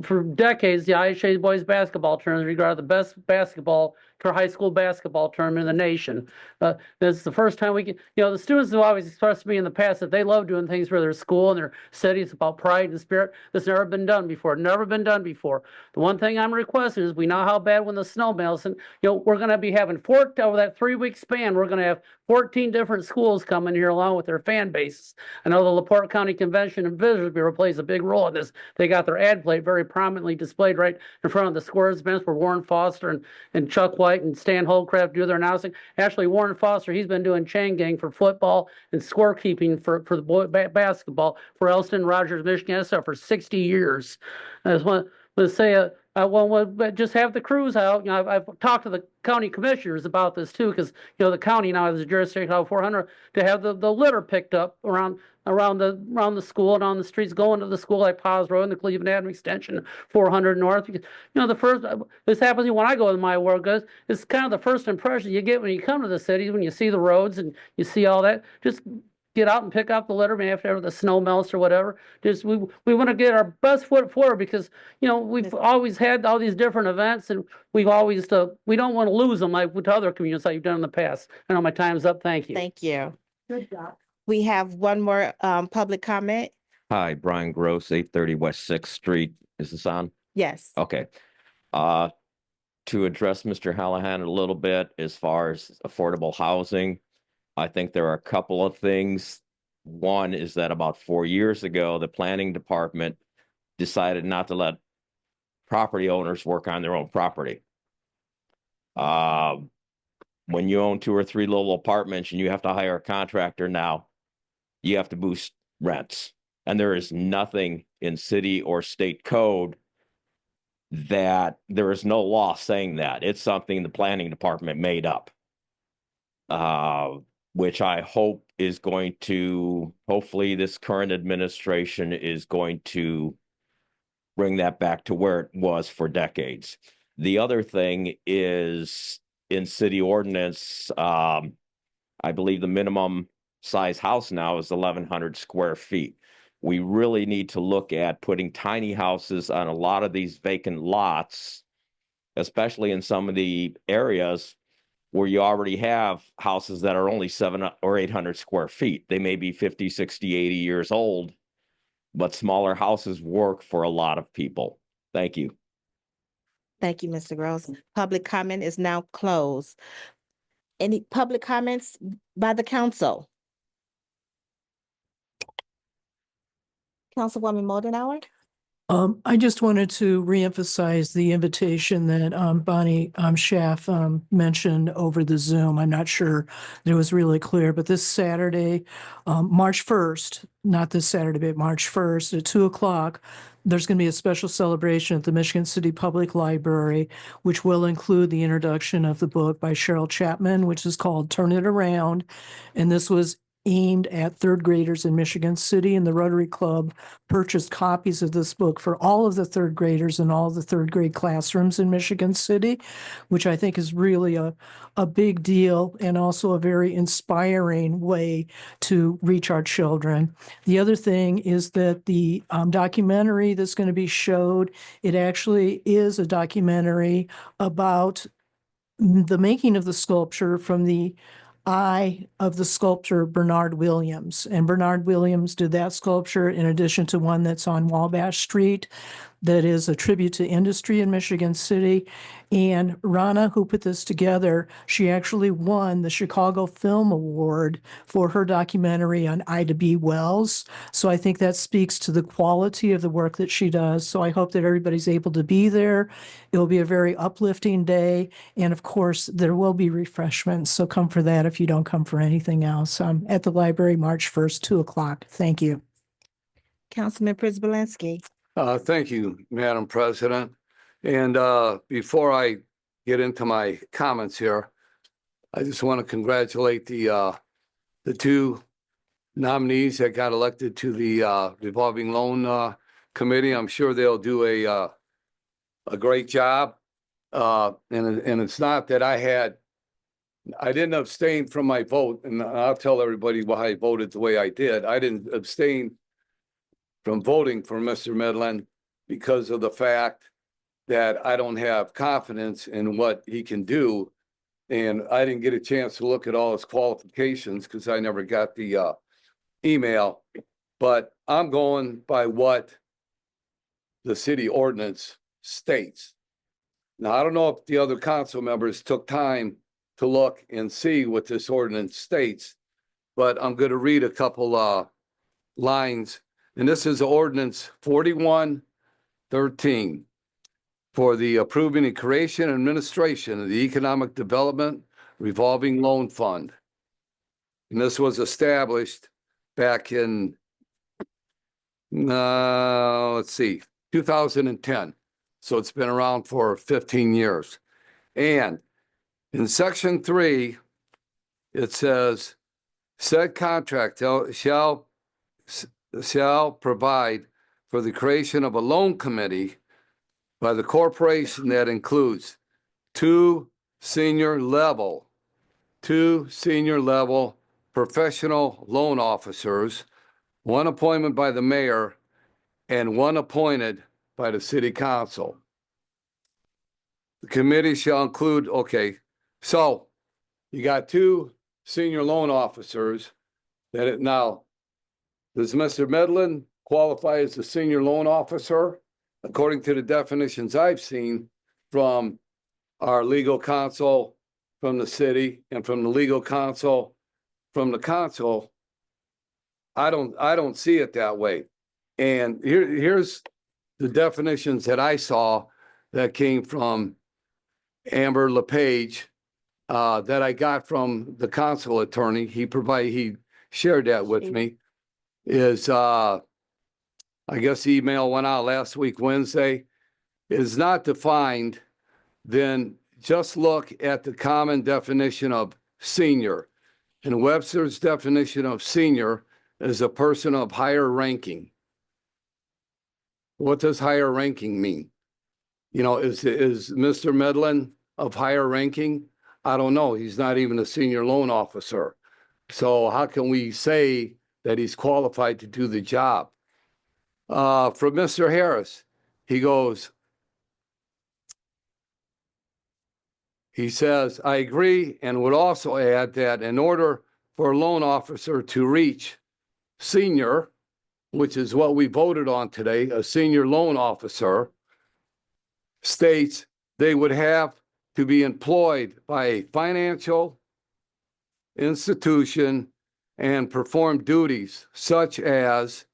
[SPEAKER 14] For decades, the IHSA boys basketball tournament is regarded the best basketball for high school basketball tournament in the nation. This is the first time we can, the students have always expressed to me in the past that they love doing things for their school and their city. It's about pride and spirit. That's never been done before. Never been done before. The one thing I'm requesting is we know how bad when the snow melts, and we're going to be having over that 3-week span. We're going to have 14 different schools coming here along with their fan bases. I know the LaPorte County Convention and Visitors Bureau plays a big role in this. They got their ad plate very prominently displayed right in front of the squares bench where Warren Foster and Chuck White and Stan Holdcraft do their announcing. Actually, Warren Foster, he's been doing chain gang for football and scorekeeping for the boy basketball for Elston Rogers, Michigan for 60 years. I just want to say, just have the crews out. I've talked to the county commissioners about this too, because the county now has a jurisdiction of 400 to have the litter picked up around the school and on the streets going to the school like Paz Road and the Cleveland Avenue Extension 400 North. Because the first this happens when I go to my work, guys. It's kind of the first impression you get when you come to the city, when you see the roads and you see all that. Just get out and pick up the litter, maybe after the snow melts or whatever. Just we want to get our best foot forward because we've always had all these different events and we've always we don't want to lose them like with other communities like you've done in the past. I know my time's up. Thank you.
[SPEAKER 2] Thank you. Good job. We have one more public comment.
[SPEAKER 17] Hi, Brian Gross, 830 West 6th Street. Is this on?
[SPEAKER 2] Yes.
[SPEAKER 17] Okay. To address Mr. Hallahan a little bit as far as affordable housing, I think there are a couple of things. One is that about 4 years ago, the planning department decided not to let property owners work on their own property. When you own 2 or 3 little apartments and you have to hire a contractor now, you have to boost rents. And there is nothing in city or state code that there is no law saying that. It's something the planning department made up. Which I hope is going to, hopefully this current administration is going to bring that back to where it was for decades. The other thing is in city ordinance, I believe the minimum size house now is 1,100 square feet. We really need to look at putting tiny houses on a lot of these vacant lots, especially in some of the areas where you already have houses that are only 700 or 800 square feet. They may be 50, 60, 80 years old, but smaller houses work for a lot of people. Thank you.
[SPEAKER 2] Thank you, Mr. Gross. Public comment is now closed. Any public comments by the council? Councilwoman Moldenauer?
[SPEAKER 18] I just wanted to reemphasize the invitation that Bonnie Schaff mentioned over the Zoom. I'm not sure that it was really clear, but this Saturday, March 1st, not this Saturday, but March 1st at 2 o'clock, there's going to be a special celebration at the Michigan City Public Library, which will include the introduction of the book by Cheryl Chapman, which is called Turn It Around. And this was aimed at 3rd graders in Michigan City, and the Rotary Club purchased copies of this book for all of the 3rd graders in all of the 3rd grade classrooms in Michigan City, which I think is really a big deal and also a very inspiring way to reach our children. The other thing is that the documentary that's going to be showed, it actually is a documentary about the making of the sculpture from the eye of the sculptor Bernard Williams. And Bernard Williams did that sculpture in addition to one that's on Wabash Street. that is a tribute to industry in Michigan City. And Rana, who put this together, she actually won the Chicago Film Award for her documentary on Ida B. Wells. So I think that speaks to the quality of the work that she does. So I hope that everybody's able to be there. It will be a very uplifting day. And of course, there will be refreshments. So come for that if you don't come for anything else. At the library, March 1st, 2:00. Thank you.
[SPEAKER 2] Councilman Prisbalinski.
[SPEAKER 6] Thank you, Madam President. And before I get into my comments here, I just want to congratulate the two nominees that got elected to the revolving loan committee. I'm sure they'll do a great job. And it's not that I didn't abstain from my vote, and I'll tell everybody why I voted the way I did. I didn't abstain from voting for Mr. Medlin because of the fact that I don't have confidence in what he can do. And I didn't get a chance to look at all his qualifications because I never got the email. But I'm going by what the city ordinance states. Now, I don't know if the other council members took time to look and see what this ordinance states, but I'm going to read a couple lines. And this is ordinance 4113 for the approving and creation and administration of the Economic Development Revolving Loan Fund. And this was established back in, 2010. So it's been around for 15 years. And in section 3, it says, said contract shall provide for the creation of a loan committee by the corporation that includes two senior level professional loan officers, one appointment by the mayor, and one appointed by the city council. The committee shall include, so you got two senior loan officers now, does Mr. Medlin qualify as a senior loan officer? According to the definitions I've seen from our legal counsel from the city and from the legal counsel from the council, I don't see it that way. And here's the definitions that I saw that came from Amber LePage that I got from the council attorney. He shared that with me. Is I guess the email went out last week, Wednesday, is not defined, then just look at the common definition of senior. And Webster's definition of senior is a person of higher ranking. What does higher ranking mean? Is Mr. Medlin of higher ranking? I don't know. He's not even a senior loan officer. So how can we say that he's qualified to do the job? From Mr. Harris, he says, I agree and would also add that in order for a loan officer to reach senior, which is what we voted on today, a senior loan officer, states they would have to be employed by a financial institution and perform duties such as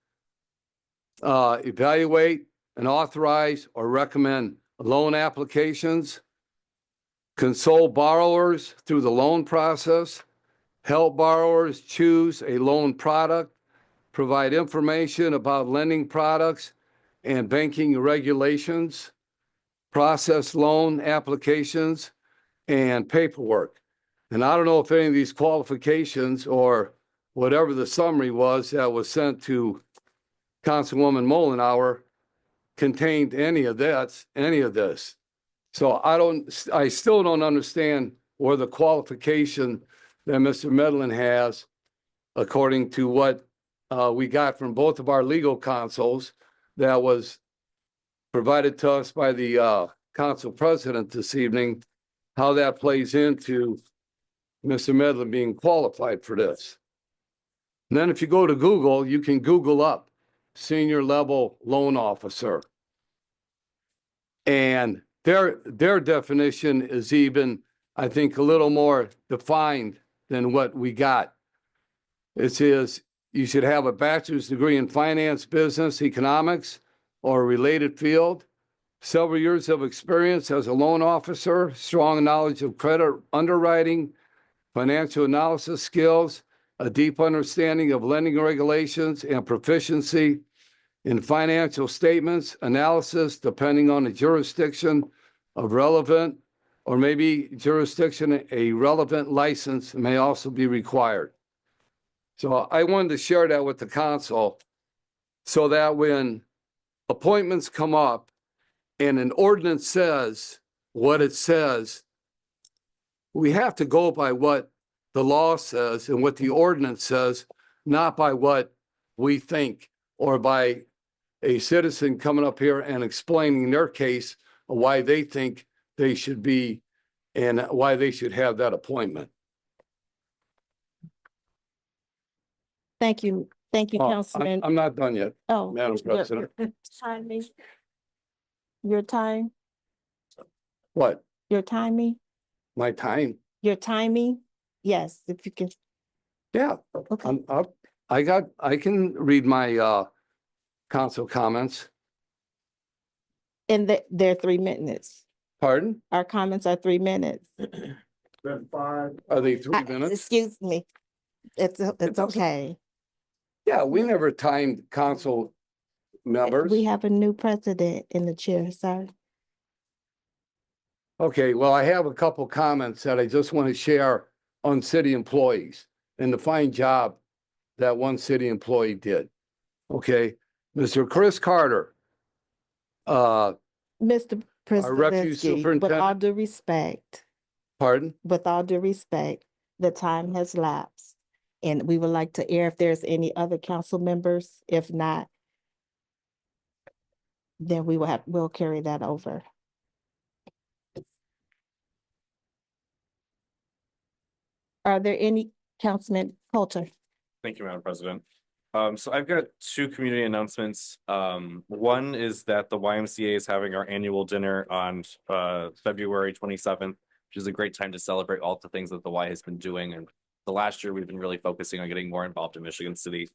[SPEAKER 6] evaluate and authorize or recommend loan applications, console borrowers through the loan process, help borrowers choose a loan product, provide information about lending products and banking regulations, process loan applications, and paperwork. And I don't know if any of these qualifications or whatever the summary was that was sent to Councilwoman Mullenhour contained any of this. So I still don't understand where the qualification that Mr. Medlin has, according to what we got from both of our legal counsels that was provided to us by the council president this evening, how that plays into Mr. Medlin being qualified for this. And then if you go to Google, you can Google up senior level loan officer. And their definition is even, I think, a little more defined than what we got. It says you should have a bachelor's degree in finance, business, economics, or a related field, several years of experience as a loan officer, strong knowledge of credit underwriting, financial analysis skills, a deep understanding of lending regulations, and proficiency in financial statements analysis, depending on the jurisdiction of relevant, or maybe jurisdiction, a relevant license may also be required. So I wanted to share that with the council so that when appointments come up and an ordinance says what it says, we have to go by what the law says and what the ordinance says, not by what we think or by a citizen coming up here and explaining their case of why they think they should be and why they should have that appointment.
[SPEAKER 2] Thank you. Thank you,
[SPEAKER 6] Oh,
[SPEAKER 2] Councilman.
[SPEAKER 6] I'm not done yet,
[SPEAKER 2] Oh.
[SPEAKER 6] Madam President.
[SPEAKER 2] Timing. Your time,
[SPEAKER 6] What?
[SPEAKER 2] your timing,
[SPEAKER 6] My time?
[SPEAKER 2] your timing? Yes, if you can.
[SPEAKER 6] Yeah.
[SPEAKER 2] Okay.
[SPEAKER 6] I'm up. I can read my council comments.
[SPEAKER 2] And they're 3 minutes.
[SPEAKER 6] Pardon?
[SPEAKER 2] Our comments are 3 minutes.
[SPEAKER 6] Are they 3 minutes?
[SPEAKER 2] Excuse me. It's okay.
[SPEAKER 6] Yeah, we never timed council members.
[SPEAKER 2] We have a new president in the chair, sir.
[SPEAKER 6] Okay, well, I have a couple comments that I just want to share on city employees and the fine job that one city employee did. Okay, Mr. Chris Carter.
[SPEAKER 2] Mr.
[SPEAKER 6] refuse
[SPEAKER 2] Presidency, with all
[SPEAKER 6] superintendent-
[SPEAKER 2] due respect,
[SPEAKER 6] Pardon?
[SPEAKER 2] with all due respect, the time has lapsed. And we would like to air if there's any other council members. If not, then we'll carry that over. Are there any, Councilman Coulter?
[SPEAKER 13] Thank you, Madam President. So I've got two community announcements. One is that the YMCA is having our annual dinner on February 27th, which is a great time to celebrate all the things that the Y has been doing. And the last year, we've been really focusing on getting more involved in Michigan City.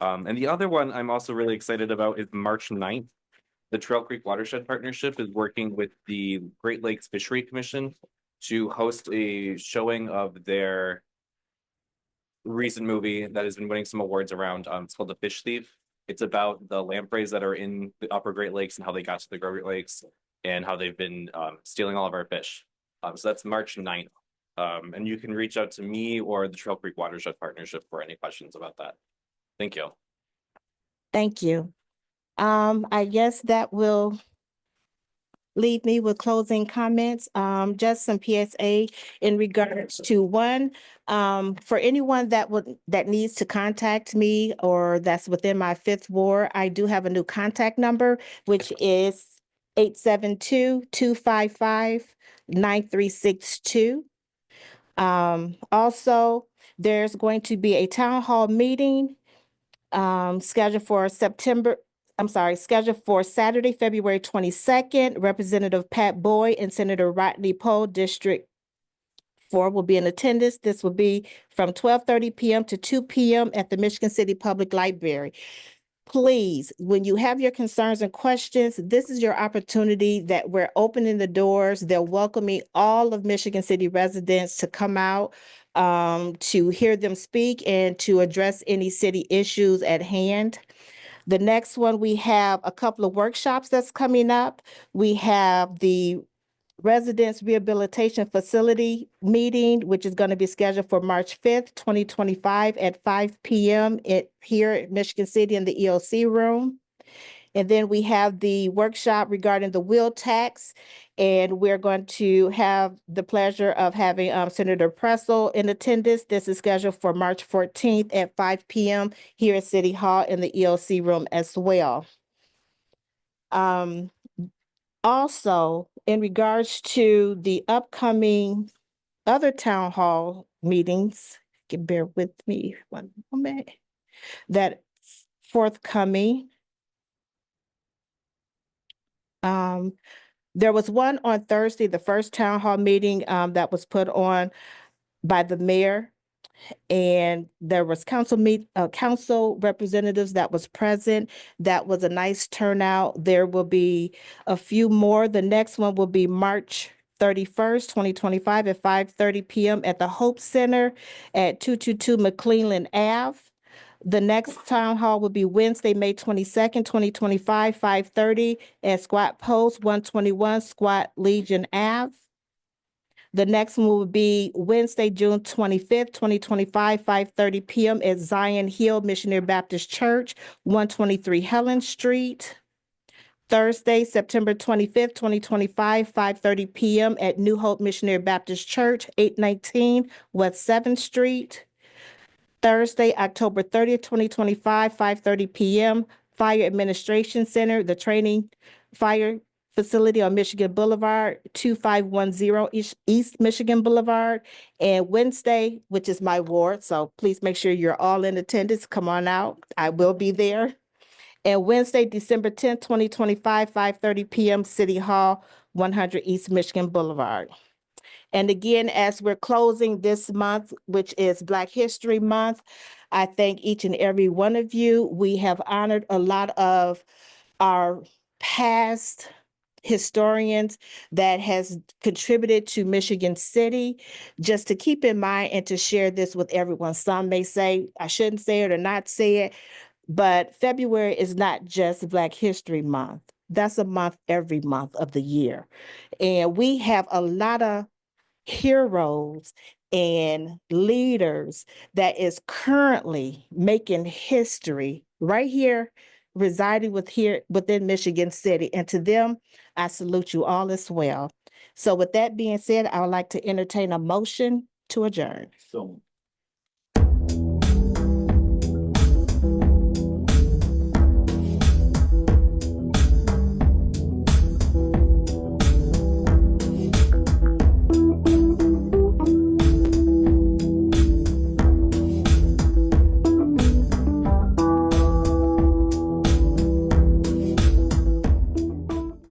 [SPEAKER 13] And the other one I'm also really excited about is March 9th. The Trail Creek Watershed Partnership is working with the Great Lakes Fishery Commission to host a showing of their recent movie that has been winning some awards around. It's called The Fish Thief. It's about the lampreys that are in the upper Great Lakes and how they got to the Great Lakes and how they've been stealing all of our fish. So that's March 9th. And you can reach out to me or the Trail Creek Watershed Partnership for any questions about that. Thank you.
[SPEAKER 2] Thank you. I guess that will leave me with closing comments. Just some PSA in regards to one, for anyone that needs to contact me or that's within my 5th ward, I do have a new contact number, which is 872-255-9362. Also, there's going to be a town hall meeting scheduled for Saturday, February 22nd. Representative Pat Boyd and Senator Rodney Poe, District 4, will be in attendance. This will be from 12:30 p.m. to 2 p.m. at the Michigan City Public Library. Please, when you have your concerns and questions, this is your opportunity that we're opening the doors. They're welcoming all of Michigan City residents to come out to hear them speak and to address any city issues at hand. The next one, we have a couple of workshops that's coming up. We have the Residence Rehabilitation Facility meeting, which is going to be scheduled for March 5th, 2025 at 5 p.m. here at Michigan City in the EOC room. And then we have the workshop regarding the wheel tax. And we're going to have the pleasure of having Senator Pressel in attendance. This is scheduled for March 14th at 5 p.m. here at City Hall in the EOC room as well. Also, in regards to the upcoming other town hall meetings, you can bear with me one moment, that's forthcoming. There was one on Thursday, the first town hall meeting that was put on by the mayor. And there was council representatives that was present. That was a nice turnout. There will be a few more. The next one will be March 31st, 2025 at 5:30 p.m. at the Hope Center at 222 McClellan Ave. The next town hall will be Wednesday, May 22nd, 2025, 5:30 at Squat Post 121 Squat Legion Ave. The next one will be Wednesday, June 25th, 2025, 5:30 p.m. at Zion Hill Missionary Baptist Church, 123 Helen Street. Thursday, September 25th, 2025, 5:30 p.m. at New Hope Missionary Baptist Church, 819 West 7th Street. Thursday, October 30th, 2025, 5:30 p.m. Fire Administration Center, the training fire facility on Michigan Boulevard, 2510 East Michigan Boulevard. And Wednesday, which is my ward, so please make sure you're all in attendance. Come on out. I will be there. And Wednesday, December 10th, 2025, 5:30 p.m. City Hall, 100 East Michigan Boulevard. And again, as we're closing this month, which is Black History Month, I thank each and every one of you. We have honored a lot of our past historians that has contributed to Michigan City. Just to keep in mind and to share this with everyone. Some may say I shouldn't say it or not say it, but February is not just Black History Month. That's a month every month of the year. And we have a lot of heroes and leaders that is currently making history right here, residing within Michigan City. And to them, I salute you all as well. So with that being said, I would like to entertain a motion to adjourn.
[SPEAKER 9] So